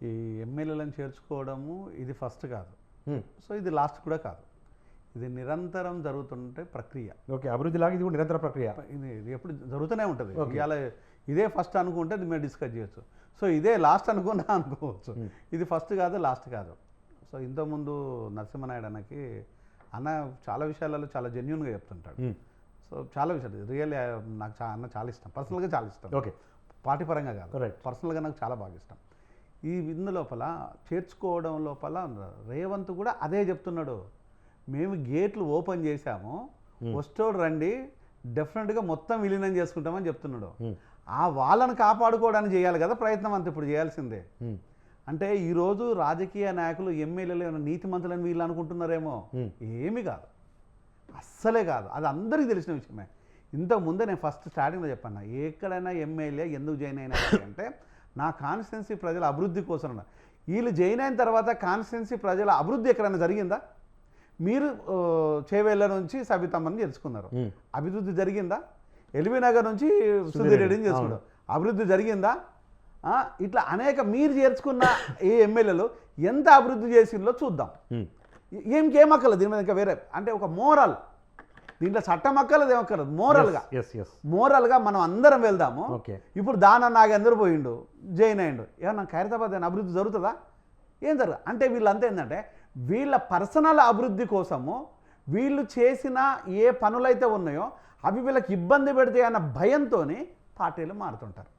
ఈ ఎమ్మెల్యేలను చేర్చుకోవడము ఇది ఫస్ట్ కాదు, సో ఇది లాస్ట్ కూడా కాదు, ఇది నిరంతరం జరుగుతుంటే ప్రక్రియ.
ఓకే, అభివృద్ధిలాగా ఇది కూడా నిరంతర ప్రక్రియ.
ఇది ఎప్పుడు జరుగుతూనే ఉంటుంది. ఇవాళ ఇదే ఫస్ట్ అనుకుంటే ఇది మేము డిస్కస్ చేయొచ్చు, సో ఇదే లాస్ట్ అనుకున్నా అనుకోవచ్చు. ఇది ఫస్ట్ కాదు, లాస్ట్ కాదు. సో ఇంతకుముందు నరసింహనాయుడు అన్న చాలా విషయాలలో చాలా జెన్యున్గా చెప్తుంటాడు. సో చాలా విషయాలు రియల్లీ నాకు అన్న చాలా ఇష్టం, పర్సనల్గా చాలా ఇష్టం.
ఓకే,
పార్టీ పరంగా కాదు, పర్సనల్గా నాకు చాలా బాగా ఇష్టం. ఈ విందు లోపల చేర్చుకోవడం లోపల రేవంత్ కూడా అదే చెప్తున్నాడు. మేము గేట్లు ఓపెన్ చేశాము, వస్తోడు రండి, డెఫినెట్గా మొత్తం విలీనం చేసుకుంటామని చెప్తున్నాడు. ఆ వాళ్ళని కాపాడుకోవడానికి చేయాలి కదా ప్రయత్నం, అంత ఇప్పుడు చేయాల్సిందే. అంటే ఈరోజు రాజకీయ నాయకులు ఎమ్మెల్యేలు నీతిమంతులని వీళ్ళు అనుకుంటున్నారేమో, ఏమి కాదు. అస్సలే కాదు, అది అందరికీ తెలిసిన విషయమే. ఇంతకుముందే నేను ఫస్ట్ స్టార్టింగ్లో చెప్పాను, ఎక్కడైనా ఎమ్మెల్యే ఎందుకు జాయిన్ అయినా అంటే నా కాన్స్టిట్యున్సీ ప్రజల అభివృద్ధి కోసం ఉన్నా. వీళ్ళు జాయిన్ అయిన తర్వాత కాన్స్టిట్యున్సీ ప్రజల అభివృద్ధి ఎక్కడైనా జరిగిందా? మీరు చేవేళ్ళ నుంచి సబితమ్మని తెలుసుకున్నారు, అభివృద్ధి జరిగిందా? ఎల్బీ నగర్ నుంచి సుధీర్ రెడ్డిని చేసుకున్నారు, అభివృద్ధి జరిగిందా? ఇట్లా అనేక మీరు చేర్చుకున్న ఈ ఎమ్మెల్యేలు ఎంత అభివృద్ధి చేసిందో చూద్దాం. ఏం అక్కర్లేదు దీని మీద, ఇంకా వేరే అంటే ఒక మోరల్, దీంట్లో చట్టం అక్కర్లేదు, ఏమక్కర్లేదు, మోరల్గా మనం అందరం వెళ్దాము. ఇప్పుడు దాన నాగేందర్ పోయిండు, జైన్ అయ్యిండు, ఏమన్నా ఖైరతాబాద్ అని అభివృద్ధి జరుగుతుందా? ఏం జరగదు. అంటే వీళ్ళంతా ఏంటంటే వీళ్ళ పర్సనల్ అభివృద్ధి కోసము వీళ్ళు చేసిన ఏ పనులైతే ఉన్నాయో అవి వీళ్ళకి ఇబ్బంది పెడతాయి అన్న భయంతో పార్టీలు మారుతుంటారు.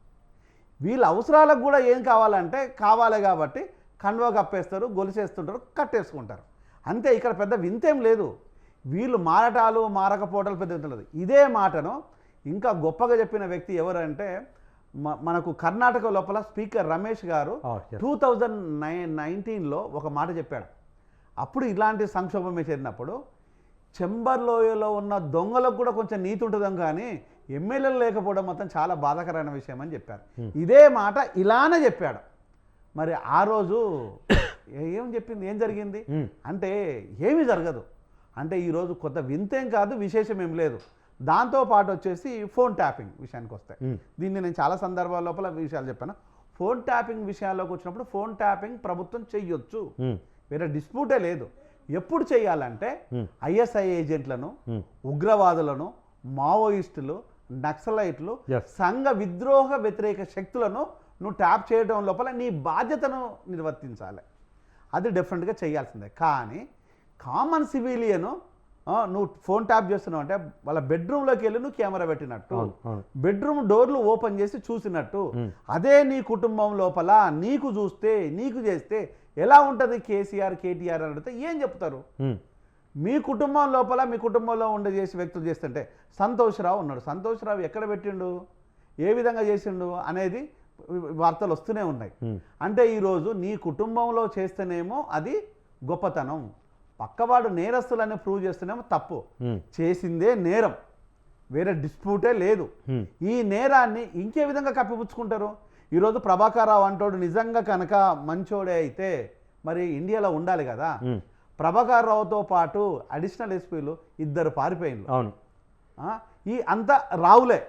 వీళ్ళ అవసరాలకు కూడా ఏం కావాలంటే కావాలి కాబట్టి కండువా కప్పేస్తారు, గొలుసేస్తుంటారు, కట్టేసుకుంటారు అంతే. ఇక్కడ పెద్ద వింతేం లేదు. వీళ్ళు మారటాలు మారకపోవటాలు పెద్ద వింత లేదు. ఇదే మాటను ఇంకా గొప్పగా చెప్పిన వ్యక్తి ఎవరంటే మనకు కర్ణాటక లోపల స్పీకర్ రమేష్ గారు 2019లో ఒక మాట చెప్పాడు. అప్పుడు ఇలాంటి సంక్షోభమే చేరినప్పుడు చెంబర్లోయలో ఉన్న దొంగలకు కూడా కొంచెం నీతి ఉంటుందాం, కానీ ఎమ్మెల్యేలు లేకపోవడం మొత్తం చాలా బాధాకరమైన విషయం అని చెప్పారు. ఇదే మాట ఇలానే చెప్పాడు. మరి ఆ రోజు ఏం చెప్పింది, ఏం జరిగింది అంటే ఏమీ జరగదు. అంటే ఈరోజు కొత్త వింతేం కాదు, విశేషం ఏం లేదు. దాంతోపాటు వచ్చేసి ఫోన్ ట్యాపింగ్ విషయానికి వస్తాయి. దీన్ని నేను చాలా సందర్భాల లోపల విషయాలు చెప్పాను. ఫోన్ ట్యాపింగ్ విషయాల్లోకి వచ్చినప్పుడు ఫోన్ ట్యాపింగ్ ప్రభుత్వం చెయ్యొచ్చు, వేరే డిస్ప్యూటే లేదు. ఎప్పుడు చేయాలంటే ఐఎస్ఐ ఏజెంట్లను, ఉగ్రవాదులను, మావోయిస్టులు, నక్సలైట్లు, సంఘ విద్రోహ వ్యతిరేక శక్తులను నువ్వు ట్యాప్ చేయడం లోపల నీ బాధ్యతను నిర్వర్తించాలి. అది డెఫినెట్గా చేయాల్సిందే. కానీ కామన్ సివిలియను నువ్వు ఫోన్ ట్యాప్ చేస్తున్నావు అంటే వాళ్ళ బెడ్రూమ్లోకి వెళ్ళి నువ్వు కెమెరా పెట్టినట్టు, బెడ్రూమ్ డోర్లు ఓపెన్ చేసి చూసినట్టు, అదే నీ కుటుంబం లోపల నీకు చూస్తే నీకు చేస్తే ఎలా ఉంటుంది కేసీఆర్ కేటీఆర్ అని అడిగితే ఏం చెప్తారు? మీ కుటుంబం లోపల మీ కుటుంబంలో ఉండే చేసి వ్యక్తులు చేస్తుంటే సంతోష్ రావు ఉన్నాడు, సంతోష్ రావు ఎక్కడ పెట్టిండు, ఏ విధంగా చేసిండు అనేది వార్తలు వస్తూనే ఉన్నాయి. అంటే ఈరోజు నీ కుటుంబంలో చేస్తేనేమో అది గొప్పతనం, పక్కవాడు నేరస్తులని ప్రూవ్ చేస్తేనేమో తప్పు. చేసిందే నేరం, వేరే డిస్ప్యూటే లేదు. ఈ నేరాన్ని ఇంకే విధంగా కప్పిపుచ్చుకుంటారు? ఈరోజు ప్రభాకర్ రావు అంటోడు నిజంగా కనుక మంచోడే అయితే మరి ఇండియాలో ఉండాలి కదా. ప్రభాకర్ రావుతో పాటు అడిషనల్ ఎస్పీలు 2 పారిపోయింది. అవును, ఈ అంతా రావులే,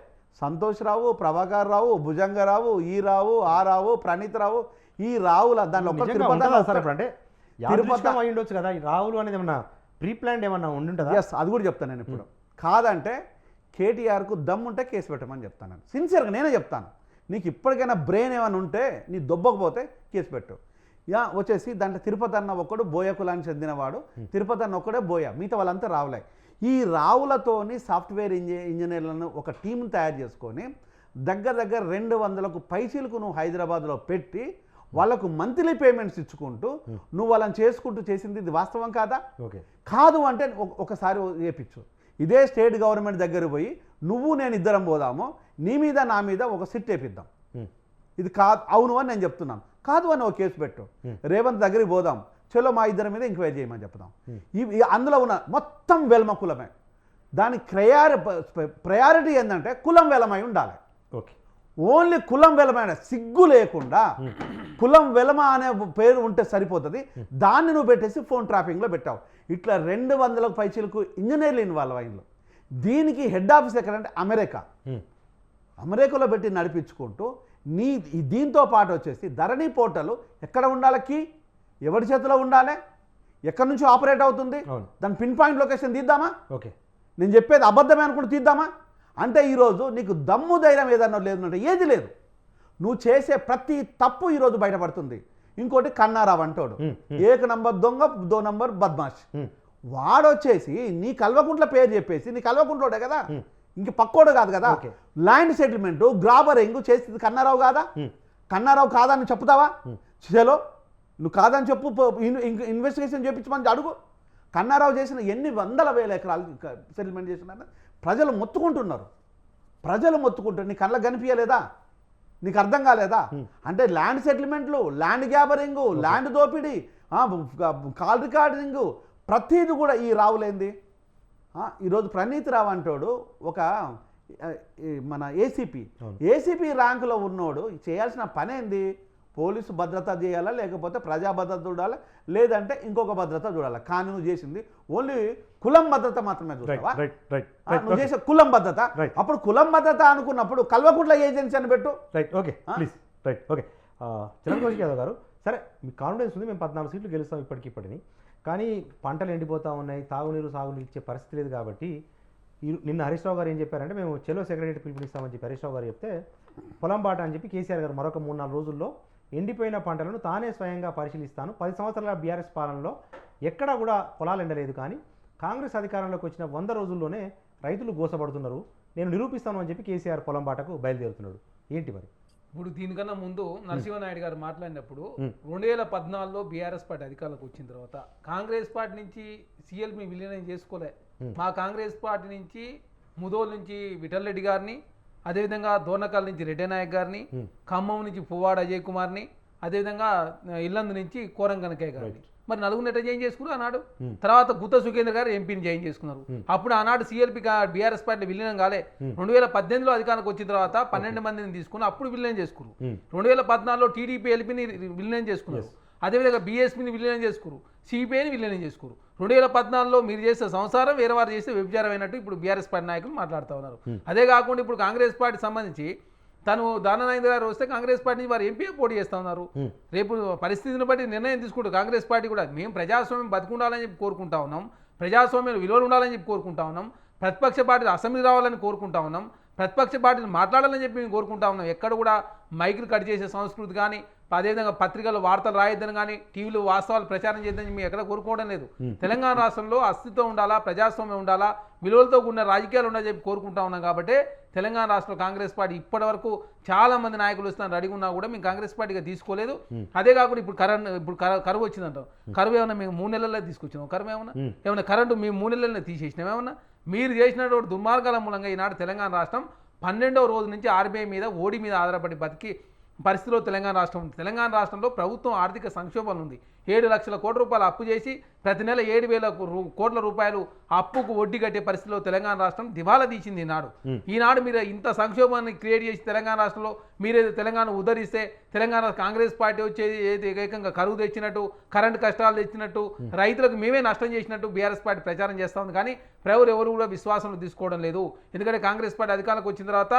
సంతోష్ రావు, ప్రభాకర్ రావు, భుజంగరావు, ఈ రావు, ఆ రావు, ప్రణీత్ రావు, ఈ రావుల దాంట్లో
అయ్యుండొచ్చు కదా. రావులు అనేది ఏమన్నా ప్రీ ప్లాన్ ఏమన్నా ఉండుంటుందా?
ఎస్, అది కూడా చెప్తాను నేను ఇప్పుడు. కాదంటే కేటీఆర్కు దమ్ముంటే కేసు పెట్టమని చెప్తాను నేను, సిన్సియర్గా నేనే చెప్తాను. నీకు ఇప్పటికైనా బ్రెయిన్ ఏమైనా ఉంటే నీ దొబ్బకపోతే కేసు పెట్టు. వచ్చేసి దాంట్లో తిరుపతి అన్న ఒక్కడు బోయ కులానికి చెందినవాడు, తిరుపతి అన్న ఒక్కడే బోయ, మిగతా వాళ్ళంతా రావులే. ఈ రావులతోని సాఫ్ట్వేర్ ఇంజనీర్లను ఒక టీంని తయారు చేసుకొని దగ్గర 200కు పైసలకు నువ్వు హైదరాబాద్లో పెట్టి వాళ్ళకు మంత్లీ పేమెంట్స్ ఇచ్చుకుంటూ నువ్వు వాళ్ళని చేసుకుంటూ చేసింది ఇది వాస్తవం కాదా? కాదు అంటే ఒకసారి చేపించు. ఇదే స్టేట్ గవర్నమెంట్ దగ్గర పోయి నువ్వు నేను ఇద్దరం పోదాము, నీ మీద నా మీద ఒక సిట్ వేపిద్దాం. ఇది కాదు, అవును అని నేను చెప్తున్నాను, కాదు అని ఒక కేసు పెట్టు. రేవంత్ దగ్గరికి పోదాం, చలో మా ఇద్దరి మీద ఎంక్వైరీ చేయమని చెప్తాం. అందులో ఉన్న మొత్తం వెల్మ కులమే. దాని ప్రయారిటీ ఏంటంటే కులం వెలమై ఉండాలి. ఓన్లీ కులం వెలమైన సిగ్గు లేకుండా కులం వెలమ అనే పేరు ఉంటే సరిపోతుంది. దాన్ని నువ్వు పెట్టేసి ఫోన్ ట్రాపింగ్లో పెట్టావు. ఇట్లా 200కు పైచీలకు ఇంజనీర్లు ఇన్వాల్వ్ అయింది. దీనికి హెడ్ ఆఫీస్ ఎక్కడంటే అమెరికాలో పెట్టి నడిపించుకుంటూ దీంతో పాటు వచ్చేసి ధరణి పోర్టల్ ఎక్కడ ఉండాలి, కీ ఎవరి చేతిలో ఉండాలి, ఎక్కడి నుంచి ఆపరేట్ అవుతుంది, దాని పిన్ పాయింట్ లొకేషన్ తీద్దామా? నేను చెప్పేది అబద్ధమే అనుకుంటూ తీద్దామా? అంటే ఈరోజు నీకు దమ్ము ధైర్యం ఏదన్నా లేదంటే ఏది లేదు. నువ్వు చేసే ప్రతి తప్పు ఈరోజు బయటపడుతుంది. ఇంకోటి కన్నారావు అంటాడు, 1 నంబర్ దొంగ, 2 నంబర్ బద్మాష్. వాడొచ్చేసి నీ కల్వకుంట్ల పేరు చెప్పేసి, నీ కల్వకుంట్లోడే కదా, ఇంక పక్కోడు కాదు కదా. ల్యాండ్ సెటిల్మెంట్, గ్రాబరింగ్ చేసేది కన్నారావు కాదా? కన్నారావు కాదని చెప్తావా? చలో నువ్వు కాదని చెప్పు, ఇన్వెస్టిగేషన్ చేయించమని అడుగు. కన్నారావు చేసిన ఎన్ని 100,000 ఎకరాలు సెటిల్మెంట్ చేసిన ప్రజలు మొత్తుకుంటున్నారు. నీ కళ్ళకు కనిపించలేదా? నీకు అర్థం కాలేదా? అంటే ల్యాండ్ సెటిల్మెంట్లు, ల్యాండ్ గ్యాబరింగు, ల్యాండ్ దోపిడీ, కాల్ రికార్డింగు, ప్రతిదీ కూడా ఈ రావులేంది. ఈరోజు ప్రణీత్ రావు అంటోడు ఒక మన ఏసీపీ ర్యాంకులో ఉన్నోడు చేయాల్సిన పని ఏంది? పోలీసు భద్రత చేయాలా, లేకపోతే ప్రజా భద్రత చూడాలా, లేదంటే ఇంకొక భద్రత చూడాలా. కానీ నువ్వు చేసింది ఓన్లీ కులం భద్రత మాత్రమే చూస్తావా? నువ్వు చేసే కులం భద్రత. అప్పుడు కులం భద్రత అనుకున్నప్పుడు కల్వకుంట్ల ఏజెన్సీ అని పెట్టు.
Okay please okay. Chandrashekar Yadav గారు, సరే మీకు కాన్ఫిడెన్స్ ఉంది, మేము 14 సీట్లు గెలుస్తాం ఇప్పటికిప్పటిని, కానీ పంటలు ఎండిపోతూ ఉన్నాయి, తాగునీరు సాగునీరు ఇచ్చే పరిస్థితి లేదు. కాబట్టి నిన్న హరీష్ రావు గారు ఏం చెప్పారంటే, మేము చెలో సెక్రటరీ పిలుపునిస్తామని చెప్పి హరీష్ రావు గారు చెప్తే, పొలం బాట అని చెప్పి కేసీఆర్ గారు మరొక 3-4 రోజుల్లో ఎండిపోయిన పంటలను తానే స్వయంగా పరిశీలిస్తాను, 10 సంవత్సరాల బీఆర్ఎస్ పాలనలో ఎక్కడా కూడా పొలాలు ఎండలేదు, కానీ కాంగ్రెస్ అధికారంలోకి వచ్చిన 100 రోజుల్లోనే రైతులు గోసపడుతున్నారు, నేను నిరూపిస్తాను అని చెప్పి కేసీఆర్ పొలం బాటకు బయలుదేరుతున్నాడు. ఏంటి మరి?
ఇప్పుడు దీనికన్నా ముందు నరసింహనాయుడు గారు మాట్లాడినప్పుడు 2014లో బీఆర్ఎస్ పార్టీ అధికారంలోకి వచ్చిన తర్వాత కాంగ్రెస్ పార్టీ నుంచి సీఎల్పీ విలీనం చేసుకోలే. మా కాంగ్రెస్ పార్టీ నుంచి ముదోల్ నుంచి విఠల్ రెడ్డి గారిని, అదేవిధంగా దోర్నకల్ నుంచి రెడ్డి నాయక్ గారిని, ఖమ్మం నుంచి పువ్వాడ అజయ్ కుమార్ని, అదేవిధంగా ఇల్లందు నుంచి కోరం కనకయ్య గారిని, మరి నలుగురు నెట్ట జాయిన్ చేసుకున్నారు ఆనాడు. తర్వాత గుత్త సుఖేంద్ర గారు ఎంపీని జాయిన్ చేసుకున్నారు. అప్పుడు ఆనాడు సిఎల్పీ బీఆర్ఎస్ పార్టీ విలీనం కాలే. 2018లో అధికారానికి వచ్చిన తర్వాత 12 మందిని తీసుకుని అప్పుడు విలీనం చేసుకున్నారు. 2014లో టీడీపీ ఎల్పీని విలీనం చేసుకున్నారు. అదేవిధంగా బీఎస్పీని విలీనం చేసుకున్నారు, సిపిఐని విలీనం చేసుకున్నారు. 2014లో మీరు చేసే సంసారం వేరే వారు చేస్తే వ్యభిచారం అయినట్టు ఇప్పుడు బీఆర్ఎస్ పార్టీ నాయకులు మాట్లాడుతూ ఉన్నారు. అదే కాకుండా ఇప్పుడు కాంగ్రెస్ పార్టీ సంబంధించి తను దాననాయంద్ర గారు వస్తే కాంగ్రెస్ పార్టీ నుంచి వారు ఎంపీ పోటీ చేస్తూ ఉన్నారు. రేపు పరిస్థితిని బట్టి నిర్ణయం తీసుకుంటారు కాంగ్రెస్ పార్టీ కూడా. మేము ప్రజాస్వామ్యం బతుకుండాలని చెప్పి కోరుకుంటా ఉన్నాం, ప్రజాస్వామ్యం విలువలు ఉండాలని చెప్పి కోరుకుంటా ఉన్నాం, ప్రతిపక్ష పార్టీలు అసెంబ్లీ రావాలని కోరుకుంటా ఉన్నాం, ప్రతిపక్ష పార్టీలు మాట్లాడాలని చెప్పి మేము కోరుకుంటా ఉన్నాం. ఎక్కడ కూడా మైకులు కట్ చేసే సంస్కృతి కానీ, అదేవిధంగా పత్రికల్లో వార్తలు రాయొద్దని కానీ, టీవీలో వాస్తవాలు ప్రచారం చేద్దని మేము ఎక్కడ కోరుకోవడం లేదు. తెలంగాణ రాష్ట్రంలో అస్తిత్వం ఉండాలా, ప్రజాస్వామ్యం ఉండాలా, విలువలతో కూడిన రాజకీయాలు ఉండాలని చెప్పి కోరుకుంటా ఉన్నాం. కాబట్టి తెలంగాణ రాష్ట్రంలో కాంగ్రెస్ పార్టీ ఇప్పటి వరకు చాలా మంది నాయకులు వస్తాను రెడీగా ఉన్నా కూడా మేము కాంగ్రెస్ పార్టీగా తీసుకోలేదు. అదే కాకుండా ఇప్పుడు కరువు వచ్చిందంటాం. కరువు ఏమన్నా మేము 3 నెలల్లో తీసుకొచ్చినాం? కరువు ఏమన్నా కరెంటు మేము 3 నెలల్లో తీసేసినాం? ఏమన్నా మీరు చేసినటువంటి దుర్మార్గాల మూలంగా ఈనాడు తెలంగాణ రాష్ట్రం 12వ రోజు నుంచి ఆర్బీఐ మీద ఓడి మీద ఆధారపడి బతికి పరిస్థితిలో తెలంగాణ రాష్ట్రం ఉంది. తెలంగాణ రాష్ట్రంలో ప్రభుత్వం ఆర్థిక సంక్షోభం ఉంది. 7 లక్షల కోట్ల రూపాయలు అప్పు చేసి ప్రతి నెల 7,000 కోట్ల రూపాయలు అప్పుకు వడ్డీ కట్టే పరిస్థితిలో తెలంగాణ రాష్ట్రం దివాలా తీసింది. ఈనాడు మీరు ఇంత సంక్షోభాన్ని క్రియేట్ చేసి తెలంగాణ రాష్ట్రంలో మీరేదో తెలంగాణ ఉద్ధరిస్తే తెలంగాణ కాంగ్రెస్ పార్టీ వచ్చేది ఏది ఏకంగా కరువు తెచ్చినట్టు, కరెంటు కష్టాలు తెచ్చినట్టు, రైతులకు మేమే నష్టం చేసినట్టు బీఆర్ఎస్ పార్టీ ప్రచారం చేస్తూ ఉంది. కానీ ఎవరు కూడా విశ్వాసంలో తీసుకోవడం లేదు. ఎందుకంటే కాంగ్రెస్ పార్టీ అధికారంలోకి వచ్చిన తర్వాత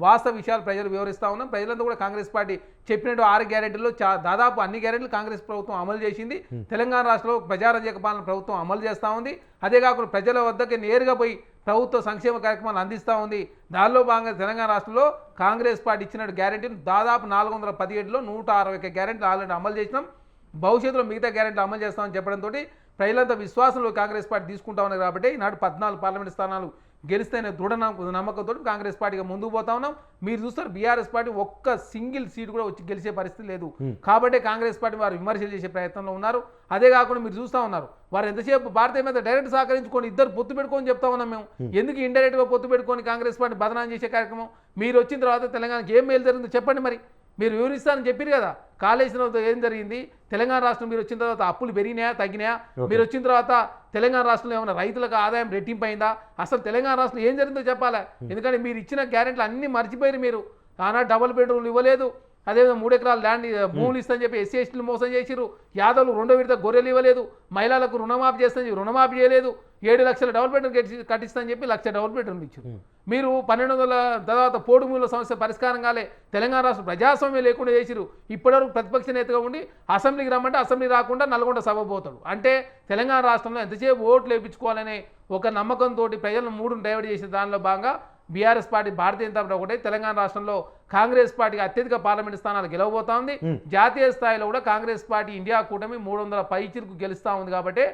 వాస్తవ విషయాలు ప్రజలు వివరిస్తూ ఉన్నాం. ప్రజలంతా కూడా కాంగ్రెస్ పార్టీ చెప్పినట్టు 6 గ్యారెంటీల్లో దాదాపు అన్ని గ్యారెంటీలు కాంగ్రెస్ ప్రభుత్వం అమలు చేసింది. తెలంగాణ రాష్ట్రంలో ప్రజారాజ్యక పాలన ప్రభుత్వం అమలు చేస్తూ ఉంది. అదే కాకుండా ప్రజల వద్దకి నేరుగా పోయి ప్రభుత్వ సంక్షేమ కార్యక్రమాలు అందిస్తూ ఉంది. దానిలో భాగంగా తెలంగాణ రాష్ట్రంలో కాంగ్రెస్ పార్టీ ఇచ్చినట్టు గ్యారెంటీలు దాదాపు 417లో 161 గ్యారెంటీలు ఆల్రెడీ అమలు చేసినాం. భవిష్యత్తులో మిగతా గ్యారెంటీలు అమలు చేస్తామని చెప్పడంతో ప్రజలంతా విశ్వాసంలో కాంగ్రెస్ పార్టీ తీసుకుంటా ఉన్నారు. కాబట్టి ఈనాడు 14 పార్లమెంట్ స్థానాలు గెలిస్తేనే దృఢ నమ్మకంతో కాంగ్రెస్ పార్టీగా ముందుకు పోతా ఉన్నాం. మీరు చూస్తారు బీఆర్ఎస్ పార్టీ ఒక్క సింగిల్ సీట్ కూడా వచ్చి గెలిచే పరిస్థితి లేదు. కాబట్టి కాంగ్రెస్ పార్టీ వారు విమర్శలు చేసే ప్రయత్నంలో ఉన్నారు. అదే కాకుండా మీరు చూస్తూ ఉన్నారు వారు ఎంతసేపు భారతీయ మీద డైరెక్ట్ సహకరించుకొని ఇద్దరు పొత్తు పెట్టుకొని చెప్తా ఉన్నాం. మేము ఎందుకు ఇండైరెక్ట్గా పొత్తు పెట్టుకొని కాంగ్రెస్ పార్టీ బదనాం చేసే కార్యక్రమం? మీరు వచ్చిన తర్వాత తెలంగాణకి ఏం మేలు జరిగిందో చెప్పండి. మరి మీరు వివరిస్తారని చెప్పారు కదా, కాళేశ్వరంతో ఏం జరిగింది? తెలంగాణ రాష్ట్రం మీరు వచ్చిన తర్వాత అప్పులు పెరిగినాయా తగ్గినాయా? మీరు వచ్చిన తర్వాత తెలంగాణ రాష్ట్రంలో ఏమైనా రైతులకు ఆదాయం రెట్టింపు అయిందా? అసలు తెలంగాణ రాష్ట్రంలో ఏం జరిగిందో చెప్పాలా. ఎందుకంటే మీరు ఇచ్చిన గ్యారెంటీలు అన్నీ మర్చిపోయారు. మీరు ఆనాడు డబుల్ బెడ్రూమ్లు ఇవ్వలేదు, అదేవిధంగా 3 ఎకరాల ల్యాండ్ భూములు ఇస్తామని చెప్పి ఎస్సీ ఎస్టీలు మోసం చేసిరు. యాదవులు 2వ విడత గొర్రెలు ఇవ్వలేదు, మహిళలకు రుణమాఫీ చేస్తామని రుణమాఫీ చేయలేదు, 7 లక్షల డబుల్ బెడ్రూమ్ కట్టిస్తామని చెప్పి 1,00,000 డబుల్ బెడ్రూమ్లు ఇచ్చారు. మీరు 1200 తర్వాత పోడు భూముల సమస్య పరిష్కారం కాలే, తెలంగాణ రాష్ట్రం ప్రజాస్వామ్యం లేకుండా చేసిరు. ఇప్పటివరకు ప్రతిపక్ష నేతగా ఉండి అసెంబ్లీకి రమ్మంటే అసెంబ్లీ రాకుండా నల్గొండ సభ పోతాడు. అంటే తెలంగాణ రాష్ట్రంలో ఎంతసేపు ఓట్లు వేయించుకోవాలనే ఒక నమ్మకంతో ప్రజలను 3ను డైవర్ట్ చేసిన దానిలో భాగంగా BRS party Bharatiya Janata party ఒకటే తెలంగాణ రాష్ట్రంలో కాంగ్రెస్ పార్టీకి అత్యధిక పార్లమెంట్ స్థానాలు గెలవబోతా ఉంది. జాతీయ స్థాయిలో కూడా కాంగ్రెస్ పార్టీ ఇండియా కూటమి 300 పైచిరుకు గెలుస్తూ ఉంది. కాబట్టి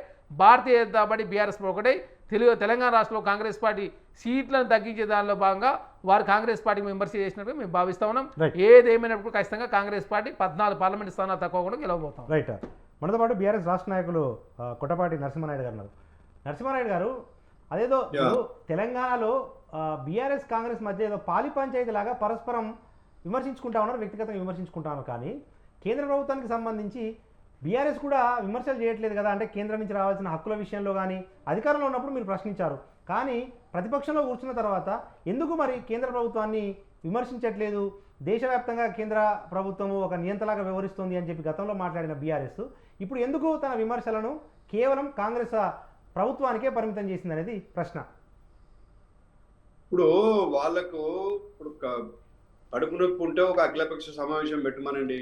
భారతీయ జనతా పార్టీ బీఆర్ఎస్ ఒకటే తెలంగాణ రాష్ట్రంలో కాంగ్రెస్ పార్టీ సీట్లను తగ్గించే దానిలో భాగంగా వారు కాంగ్రెస్ పార్టీకి విమర్శ చేసినట్టు మేము భావిస్తా ఉన్నాం. ఏదేమైనప్పుడు ఖచ్చితంగా కాంగ్రెస్ పార్టీ 14 పార్లమెంట్ స్థానాలు తక్కువ కూడా గెలవబోతాం.
రైట్. మనతో పాటు బీఆర్ఎస్ రాష్ట్ర నాయకులు కొట్టపాటి నరసింహనాయుడు గారు ఉన్నారు. నరసింహనాయుడు గారు, అదేదో తెలంగాణలో బీఆర్ఎస్ కాంగ్రెస్ మధ్య ఏదో పాలి పంచాయతీ లాగా పరస్పరం విమర్శించుకుంటా ఉన్నారు, వ్యక్తిగతంగా విమర్శించుకుంటా ఉన్నారు. కానీ కేంద్ర ప్రభుత్వానికి సంబంధించి బీఆర్ఎస్ కూడా విమర్శలు చేయట్లేదు కదా. అంటే కేంద్రం నుంచి రావాల్సిన హక్కుల విషయంలో కానీ అధికారంలో ఉన్నప్పుడు మీరు ప్రశ్నించారు, కానీ ప్రతిపక్షంలో కూర్చున్న తర్వాత ఎందుకు మరి కేంద్ర ప్రభుత్వాన్ని విమర్శించట్లేదు? దేశవ్యాప్తంగా కేంద్ర ప్రభుత్వము ఒక నియంతలాగా వ్యవహరిస్తుంది అని చెప్పి గతంలో మాట్లాడిన బీఆర్ఎస్ ఇప్పుడు ఎందుకు తన విమర్శలను కేవలం కాంగ్రెస్ ప్రభుత్వానికే పరిమితం చేసిందనేది ప్రశ్న.
ఇప్పుడు వాళ్ళకు ఇప్పుడు కడుపు నొప్పి ఉంటే ఒక అఖిలపక్ష సమావేశం పెట్టమనండి,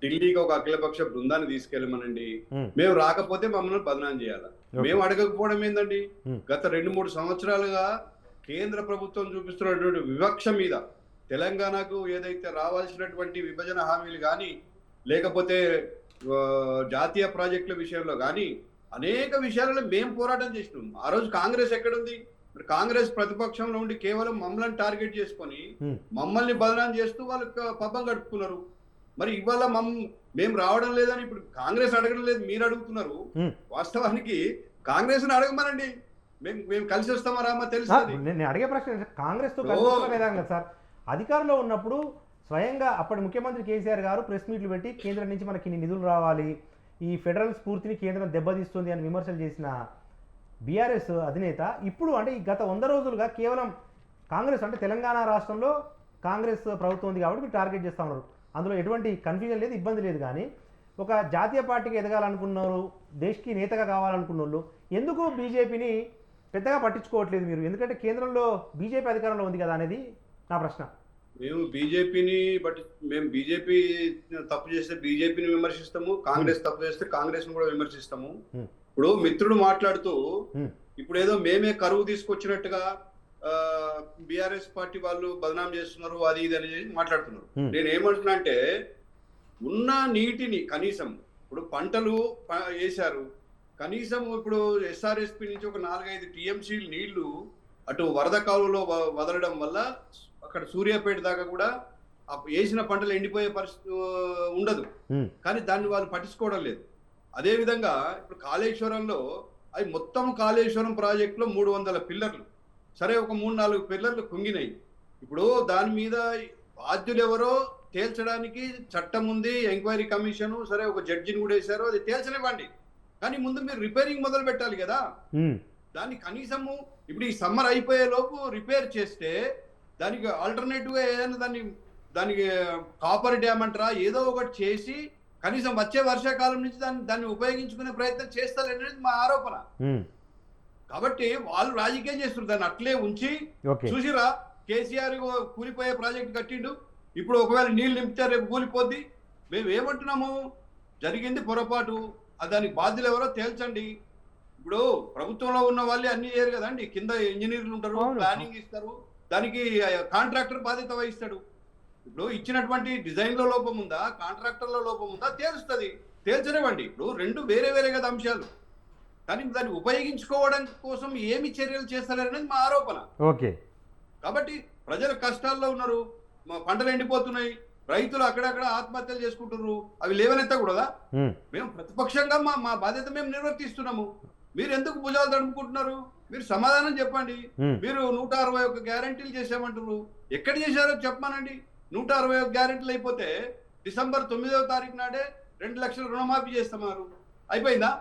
ఢిల్లీకి ఒక అఖిలపక్ష బృందాన్ని తీసుకెళ్ళమనండి, మేము రాకపోతే మమ్మల్ని బదనాం చేయాలి. మేము అడగకపోవడం ఏందండి? గత 2-3 సంవత్సరాలుగా కేంద్ర ప్రభుత్వం చూపిస్తున్నటువంటి వివక్ష మీద తెలంగాణకు ఏదైతే రావాల్సినటువంటి విభజన హామీలు కానీ లేకపోతే జాతీయ ప్రాజెక్టుల విషయంలో కానీ అనేక విషయాలలో మేము పోరాటం చేసినాం. ఆ రోజు కాంగ్రెస్ ఎక్కడుంది? మరి కాంగ్రెస్ ప్రతిపక్షంలో ఉండి కేవలం మమ్మల్ని టార్గెట్ చేసుకొని మమ్మల్ని బదనాం చేస్తూ వాళ్ళు పబ్బం గడుపుకున్నారు. మరి ఇవాళ మేము రావడం లేదని ఇప్పుడు కాంగ్రెస్ అడగడం లేదు, మీరు అడుగుతున్నారు. వాస్తవానికి కాంగ్రెస్ ని అడగమనండి, మేము కలిసి వస్తామా రామా తెలుస్తుంది.
నేను అడిగే ప్రశ్న కాంగ్రెస్ తో కలిసి కదా సార్. అధికారంలో ఉన్నప్పుడు స్వయంగా అప్పటి ముఖ్యమంత్రి కేసీఆర్ గారు ప్రెస్ మీట్లు పెట్టి కేంద్రం నుంచి మనకి నిధులు రావాలి, ఈ ఫెడరల్ స్ఫూర్తిని కేంద్రం దెబ్బతీస్తుంది అని విమర్శలు చేసిన బీఆర్ఎస్ అధినేత ఇప్పుడు అంటే ఈ గత 100 రోజులుగా కేవలం కాంగ్రెస్ అంటే తెలంగాణ రాష్ట్రంలో కాంగ్రెస్ ప్రభుత్వం ఉంది కాబట్టి మీరు టార్గెట్ చేస్తూ ఉన్నారు. అందులో ఎటువంటి కన్ఫ్యూజన్ లేదు, ఇబ్బంది లేదు. కానీ ఒక జాతీయ పార్టీకి ఎదగాలనుకున్నారు, దేశ్కి నేతగా కావాలనుకున్న వాళ్ళు ఎందుకు బీజేపీని పెద్దగా పట్టించుకోవట్లేదు మీరు? ఎందుకంటే కేంద్రంలో బీజేపీ అధికారంలో ఉంది కదా అనేది నా ప్రశ్న.
మేము బీజేపీని మేము బీజేపీ తప్పు చేస్తే బీజేపీని విమర్శిస్తాము, కాంగ్రెస్ తప్పు చేస్తే కాంగ్రెస్ ని కూడా విమర్శిస్తాము. ఇప్పుడు మిత్రుడు మాట్లాడుతూ ఇప్పుడు ఏదో మేమే కరువు తీసుకొచ్చినట్టుగా బీఆర్ఎస్ పార్టీ వాళ్ళు బదనాం చేస్తున్నారు, అది ఇది అని మాట్లాడుతున్నారు. నేను ఏమంటున్నా అంటే ఉన్న నీటిని కనీసం ఇప్పుడు పంటలు వేశారు, కనీసం ఇప్పుడు ఎస్ఆర్ఎస్పి నుంచి ఒక 4-5 టీఎంసీ నీళ్లు అటు వరద కాలువలో వదలడం వల్ల అక్కడ సూర్యాపేట దాకా కూడా వేసిన పంటలు ఎండిపోయే పరిస్థితి ఉండదు. కానీ దాన్ని వాళ్ళు పట్టించుకోవడం లేదు. అదే విధంగా ఇప్పుడు కాళేశ్వరంలో అది మొత్తం కాళేశ్వరం ప్రాజెక్టులో 300 పిల్లర్లు, సరే ఒక 3-4 పిల్లర్లు కుంగినాయి. ఇప్పుడు దాని మీద బాధ్యులు ఎవరో తేల్చడానికి చట్టం ఉంది, ఎంక్వైరీ కమిషను, సరే ఒక జడ్జిని కూడా వేశారు, అది తేల్చనివ్వండి. కానీ ముందు మీరు రిపేరింగ్ మొదలు పెట్టాలి కదా. దాన్ని కనీసము ఇప్పుడు ఈ సమ్మర్ అయిపోయే లోపు రిపేర్ చేస్తే దానికి ఆల్టర్నేటివ్గా ఏదైనా దానికి కాపర్ డ్యామ్ అంటారా ఏదో ఒకటి చేసి కనీసం వచ్చే వర్షాకాలం నుంచి దాన్ని ఉపయోగించుకునే ప్రయత్నం చేస్తారనేది మా ఆరోపణ. కాబట్టి వాళ్ళు రాజకీయం చేస్తున్నారు, దాన్ని అట్లే ఉంచి చూసిరా కేసీఆర్ కూలిపోయే ప్రాజెక్ట్ కట్టిండు, ఇప్పుడు ఒకవేళ నీళ్ళు నింపితే రేపు కూలిపోద్ది. మేము ఏమంటున్నాము, జరిగింది పొరపాటు, దానికి బాధ్యులు ఎవరో తేల్చండి. ఇప్పుడు ప్రభుత్వంలో ఉన్న వాళ్ళే అన్ని చేయరు కదండి, కింద ఇంజనీర్లు ఉంటారు, ప్లానింగ్ ఇస్తారు, దానికి కాంట్రాక్టర్ బాధ్యత వహిస్తాడు. ఇప్పుడు ఇచ్చినటువంటి డిజైన్లో లోపం ఉందా, కాంట్రాక్టర్లో లోపం ఉందా తేలుస్తుంది, తేల్చనివ్వండి. ఇప్పుడు రెండు వేరే వేరే కదా అంశాలు, కానీ దాన్ని ఉపయోగించుకోవడం కోసం ఏమి చర్యలు చేస్తారనేది మా ఆరోపణ.
ఓకే,
కాబట్టి ప్రజలు కష్టాల్లో ఉన్నారు, మా పంటలు ఎండిపోతున్నాయి, రైతులు అక్కడక్కడ ఆత్మహత్యలు చేసుకుంటున్నారు, అవి లేవనెత్తకూడదా? మేము ప్రతిపక్షంగా మా బాధ్యత మేము నిర్వర్తిస్తున్నాము, మీరు ఎందుకు భుజాలు తడుపుకుంటున్నారు? మీరు సమాధానం చెప్పండి. మీరు 161 గ్యారెంటీలు చేసామంటారు, ఎక్కడ చేశారో చెప్పమానండి. 161 గ్యారెంటీలు అయిపోతే డిసెంబర్ 9వ తారీఖు నాడే 2 లక్షల రుణమాఫీ చేస్తున్నారు, అయిపోయిందా?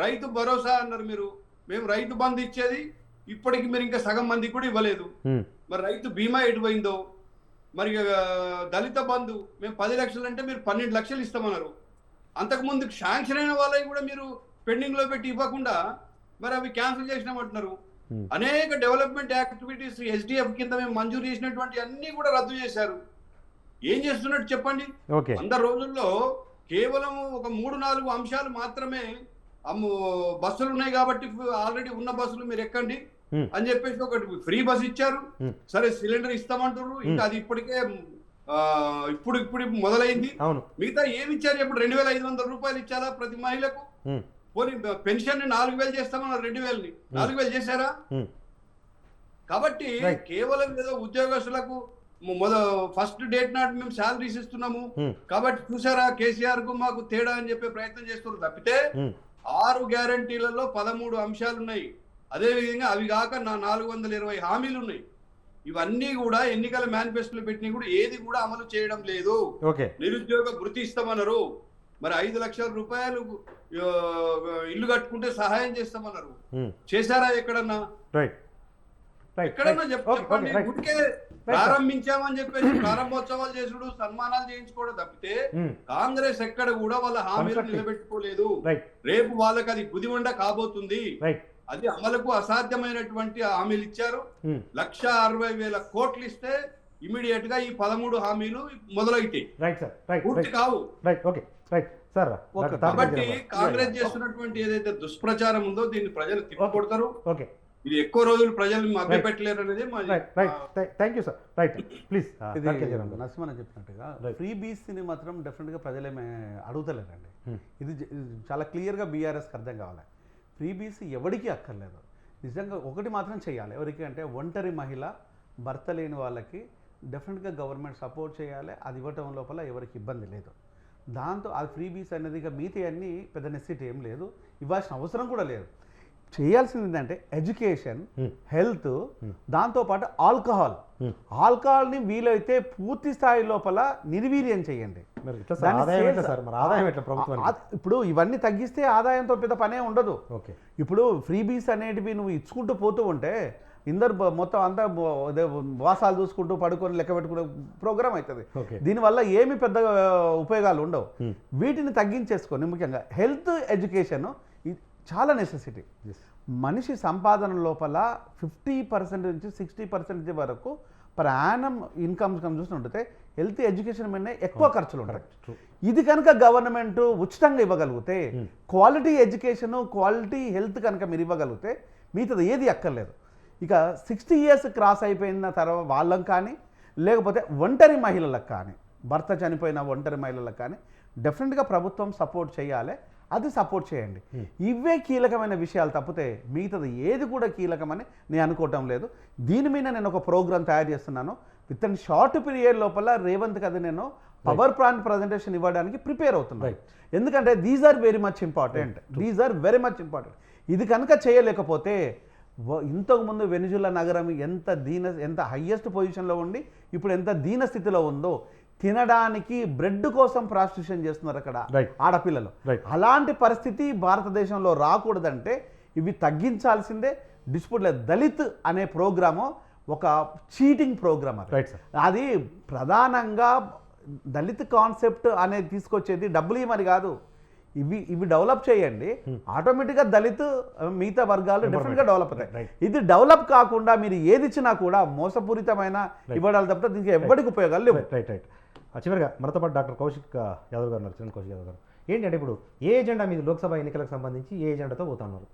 రైతు భరోసా అన్నారు మీరు, మేము రైతు బంధు ఇచ్చేది ఇప్పటికి మీరు ఇంకా సగం మందికి కూడా ఇవ్వలేదు. మరి రైతు బీమా ఎటుపోయిందో, మరి దళిత బంధు మేము 10 లక్షలు అంటే మీరు 12 లక్షలు ఇస్తామన్నారు. అంతకుముందు శాంక్షన్ అయిన వాళ్ళవి కూడా మీరు పెండింగ్ లో పెట్టి ఇవ్వకుండా మరి అవి క్యాన్సిల్ చేసినామంటున్నారు. అనేక డెవలప్మెంట్ యాక్టివిటీస్ ఎస్డిఎఫ్ కింద మేము మంజూరు చేసినటువంటి అన్ని కూడా రద్దు చేశారు. ఏం చేస్తున్నట్టు చెప్పండి? 100 రోజుల్లో కేవలం ఒక 3-4 అంశాలు మాత్రమే, బస్సులు ఉన్నాయి కాబట్టి ఆల్రెడీ ఉన్న బస్సులు మీరు ఎక్కండి అని చెప్పేసి ఒకటి ఫ్రీ బస్ ఇచ్చారు, సరే సిలిండర్ ఇస్తామంటారు, ఇంకా అది ఇప్పటికే ఇప్పుడు మొదలైంది. మిగతా ఏమి ఇచ్చారు? ఇప్పుడు 2500 రూపాయలు ఇచ్చారా ప్రతి మహిళకు? పోనీ పెన్షన్ 4000 చేస్తామన్నారు, 2000ని 4000 చేశారా? కాబట్టి కేవలం ఏదో ఉద్యోగస్తులకు ఫస్ట్ డేట్ నాటి మేము శాలరీస్ ఇస్తున్నాము కాబట్టి చూసారా కేసీఆర్ కు మాకు తేడా అని చెప్పే ప్రయత్నం చేస్తున్నారు తప్పితే 6 గ్యారంటీలలో 13 అంశాలు ఉన్నాయి. అదే విధంగా అవి కాక 420 హామీలు ఉన్నాయి. ఇవన్నీ కూడా ఎన్నికల మేనిఫెస్టోలో పెట్టిన కూడా ఏది కూడా అమలు చేయడం లేదు. నిరుద్యోగ భృతి ఇస్తామన్నారు, మరి 5 లక్షల రూపాయలు ఆ, ఇల్లు కట్టుకుంటే సహాయం చేస్తామన్నారు. చేశారా ఎక్కడన్నా?
రైట్ రైట్
ఎక్కడన్నా చెప్పండి.
రైట్
ఊరికే ప్రారంభించామని చెప్పేసి ప్రారంభోత్సవాలు చేసుడు, సన్మానాలు చేయించుకోవడం తప్పితే కాంగ్రెస్ ఎక్కడ కూడా వాళ్ళ హామీలు నిలబెట్టుకోలేదు.
రైట్
రేపు వాళ్ళకి అది గుదివండ కాబోతుంది.
రైట్
అది అమలుకు అసాధ్యమైనటువంటి హామీలు ఇచ్చారు. 1,60,000 కోట్లు ఇస్తే ఇమీడియట్ గా ఈ 13 హామీలు మొదలైతాయి.
రైట్ సార్ రైట్
పూర్తి కావు.
రైట్ ఓకే రైట్ సార్
కాబట్టి కాంగ్రెస్ చేస్తున్నటువంటి ఏదైతే దుష్ప్రచారం ఉందో దీన్ని ప్రజలు తిప్పకొడతారు.
ఓకే
ఇది ఎక్కువ రోజులు ప్రజలు మభ్య పెట్టలేరు అనేది
right right thank you sir right please
ఇది నరసింహన్ చెప్పినట్టుగా ఫ్రీ బీసీని మాత్రం డెఫినెట్గా ప్రజలేమే అడుగుతలేరండి. ఇది చాలా క్లియర్గా బీఆర్ఎస్కి అర్థం కావాలి. ఫ్రీ బీసీ ఎవరికి అక్కర్లేదు. నిజంగా ఒకటి మాత్రం చేయాలి. ఎవరికి అంటే ఒంటరి మహిళ, భర్త లేని వాళ్ళకి డెఫినెట్గా గవర్నమెంట్ సపోర్ట్ చేయాలి. అది ఇవ్వటం లోపల ఎవరికి ఇబ్బంది లేదు. దాంతో అది ఫ్రీ బీసీ అనేది ఇక మిగతా అన్నీ పెద్ద నెసిటీ ఏం లేదు, ఇవ్వాల్సిన అవసరం కూడా లేదు. చేయాల్సింది ఏంటంటే ఎడ్యుకేషన్, హెల్త్, దాంతోపాటు ఆల్కహాల్ని వీలైతే పూర్తి స్థాయి లోపల నిర్వీర్యం చేయండి. ఇప్పుడు ఇవన్నీ తగ్గిస్తే ఆదాయంతో పెద్ద పనే ఉండదు. ఇప్పుడు ఫ్రీబీస్ అనేటివి నువ్వు ఇచ్చుకుంటూ పోతూ ఉంటే ఇందరు మొత్తం అంతా వాసాలు చూసుకుంటూ పడుకొని లెక్క పెట్టుకునే ప్రోగ్రామ్ అవుతుంది. దీనివల్ల ఏమి పెద్ద ఉపయోగాలు ఉండవు. వీటిని తగ్గించేసుకొని ముఖ్యంగా హెల్త్, ఎడ్యుకేషన్ చాలా నెసెసిటీ. మనిషి సంపాదన లోపల 50% నుంచి 60% వరకు పర్ యానం ఇన్కమ్ చూస్తుంటే హెల్త్, ఎడ్యుకేషన్ మీద ఎక్కువ ఖర్చులు ఉంటాయి. ఇది కనుక గవర్నమెంట్ ఉచితంగా ఇవ్వగలిగితే, క్వాలిటీ ఎడ్యుకేషన్, క్వాలిటీ హెల్త్ కనుక మీరు ఇవ్వగలిగితే మిగతాది ఏది అక్కర్లేదు. ఇక 60 ఇయర్స్ క్రాస్ అయిపోయిన తర్వాత వాళ్ళకి కానీ, లేకపోతే ఒంటరి మహిళలకు కానీ, భర్త చనిపోయిన ఒంటరి మహిళలకు కానీ డెఫినెట్గా ప్రభుత్వం సపోర్ట్ చేయాలి. అది సపోర్ట్ చేయండి. ఇవే కీలకమైన విషయాలు తప్పితే మిగతాది ఏది కూడా కీలకమని నేను అనుకోవటం లేదు. దీని మీద నేను ఒక ప్రోగ్రామ్ తయారు చేస్తున్నాను. విత్ ఇన్ షార్ట్ పీరియడ్ లోపల రేవంత్ కదా నేను పవర్ పాయింట్ ప్రజెంటేషన్ ఇవ్వడానికి ప్రిపేర్ అవుతున్నాను. ఎందుకంటే these are very much important. ఇది కనుక చేయలేకపోతే ఇంతకుముందు వెనిజులా నగరం ఎంత హయ్యెస్ట్ పొజిషన్లో ఉండి ఇప్పుడు ఎంత దీన స్థితిలో ఉందో, తినడానికి బ్రెడ్ కోసం ప్రాస్టిట్యూషన్ చేస్తున్నారు అక్కడ ఆడపిల్లలు. అలాంటి పరిస్థితి భారతదేశంలో రాకూడదంటే ఇవి తగ్గించాల్సిందే. డిస్ప్యూట్ లేదు. దళిత్ అనే ప్రోగ్రాము ఒక చీటింగ్ ప్రోగ్రామ్. అది ప్రధానంగా దళిత్ కాన్సెప్ట్ అనేది తీసుకొచ్చేది డబ్బులు ఇవ్వమని కాదు. ఇవి డెవలప్ చేయండి, ఆటోమేటిక్గా దళిత్ మిగతా వర్గాలు డెఫినెట్గా డెవలప్ అవుతాయి. ఇది డెవలప్ కాకుండా మీరు ఏది ఇచ్చినా కూడా మోసపూరితమైన ఇవ్వడాలు తప్ప దీనికి ఎవరికి ఉపయోగాలు లేవు.
రైట్ చివరిగా మనతో పాటు డాక్టర్ కౌశిక్ యాదవ్ గారు ఉన్నారు. చిరణ్ కౌశిక్ యాదవ్ గారు, ఏంటంటే ఇప్పుడు ఏ ఎజెండా మీద లోక్సభ ఎన్నికలకు సంబంధించి ఏ ఎజెండాతో పోతున్నారు?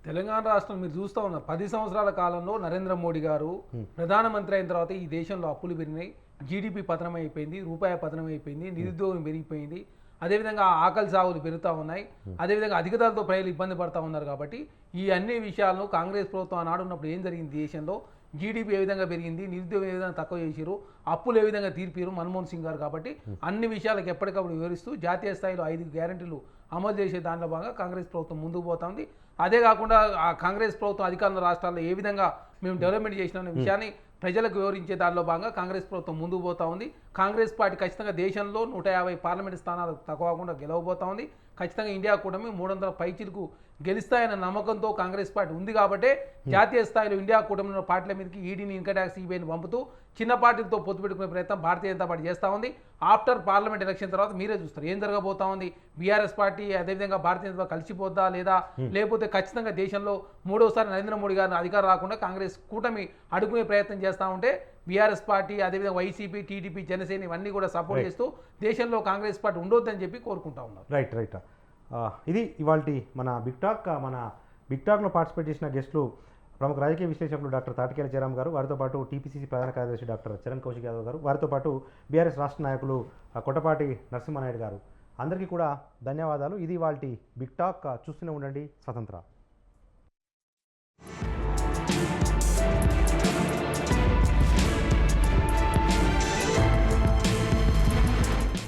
తెలంగాణ రాష్ట్రం మీరు చూస్తూ ఉన్నారు. 10 సంవత్సరాల కాలంలో నరేంద్ర మోడీ గారు ప్రధానమంత్రి అయిన తర్వాత ఈ దేశంలో అప్పులు పెరిగినాయి, జీడిపి పతనం అయిపోయింది, రూపాయి పతనం అయిపోయింది, నిరుద్యోగం పెరిగిపోయింది, అదేవిధంగా ఆకలి సాగులు పెరుగుతూ ఉన్నాయి, అదేవిధంగా అధిక ధరలతో ప్రజలు ఇబ్బంది పడుతూ ఉన్నారు. కాబట్టి ఈ అన్ని విషయాలను కాంగ్రెస్ ప్రభుత్వం ఆనాడు ఉన్నప్పుడు ఏం జరిగింది, దేశంలో జీడిపి ఏ విధంగా పెరిగింది, నిరుద్యోగం ఏ విధంగా తక్కువ చేసిరు, అప్పులు ఏ విధంగా తీర్పిరు మన్మోహన్ సింగ్ గారు. కాబట్టి అన్ని విషయాలకు ఎప్పటికప్పుడు వివరిస్తూ జాతీయ స్థాయిలో 5 గ్యారెంటీలు అమలు చేసే దాంట్లో భాగంగా కాంగ్రెస్ ప్రభుత్వం ముందుకు పోతుంది. అదే కాకుండా ఆ కాంగ్రెస్ ప్రభుత్వం అధికారంలో రాష్ట్రాల్లో ఏ విధంగా మేము డెవలప్మెంట్ చేసిన విషయాన్ని ప్రజలకు వివరించే దానిలో భాగంగా కాంగ్రెస్ ప్రభుత్వం ముందుకు పోతా ఉంది. కాంగ్రెస్ పార్టీ ఖచ్చితంగా దేశంలో 150 పార్లమెంట్ స్థానాలు తక్కువకుండా గెలవబోతా ఉంది. ఖచ్చితంగా ఇండియా కూటమి 300 పైచిలకు గెలుస్తాయన్న నమ్మకంతో కాంగ్రెస్ పార్టీ ఉంది. కాబట్టి జాతీయ స్థాయిలో ఇండియా కూటమిలో పార్టీల మీదకి ఈడీని, ఇన్కమ్ ట్యాక్స్, ఈబీఐని పంపుతూ చిన్న పార్టీలతో పొత్తు పెట్టుకునే ప్రయత్నం భారతీయ జనతా పార్టీ చేస్తూ ఉంది. ఆఫ్టర్ పార్లమెంట్ ఎలక్షన్ తర్వాత మీరే చూస్తారు ఏం జరగబోతా ఉంది. బీఆర్ఎస్ పార్టీ అదేవిధంగా భారతీయ జనతా కలిసిపోద్దా లేదా, లేకపోతే ఖచ్చితంగా దేశంలో 3వసారి నరేంద్ర మోడీ గారిని అధికారం రాకుండా కాంగ్రెస్ కూటమి అడుగునే ప్రయత్నం చేస్తూ ఉంటే బీఆర్ఎస్ పార్టీ అదేవిధంగా వైసీపీ, టీడీపీ, జనసేన ఇవన్నీ కూడా సపోర్ట్ చేస్తూ దేశంలో కాంగ్రెస్ పార్టీ ఉండొద్దని చెప్పి కోరుకుంటా ఉన్నారు.
రైట్ ఇది ఇవాల్టి మన బిగ్ టాక్లో పార్టిసిపేట్ చేసిన గెస్టులు ప్రముఖ రాజకీయ విశ్లేషకులు డాక్టర్ తాటికేల జయరామ్ గారు, వారితో పాటు టీపీసీసీ ప్రధాన కార్యదర్శి డాక్టర్ చరణ్ కౌశిక్ యాదవ్ గారు, వారితో పాటు బీఆర్ఎస్ రాష్ట్ర నాయకులు కొట్టపాటి నరసింహానాయుడు గారు. అందరికీ కూడా ధన్యవాదాలు. ఇది ఇవాల్టి బిగ్ టాక్. చూస్తూనే ఉండండి స్వతంత్ర.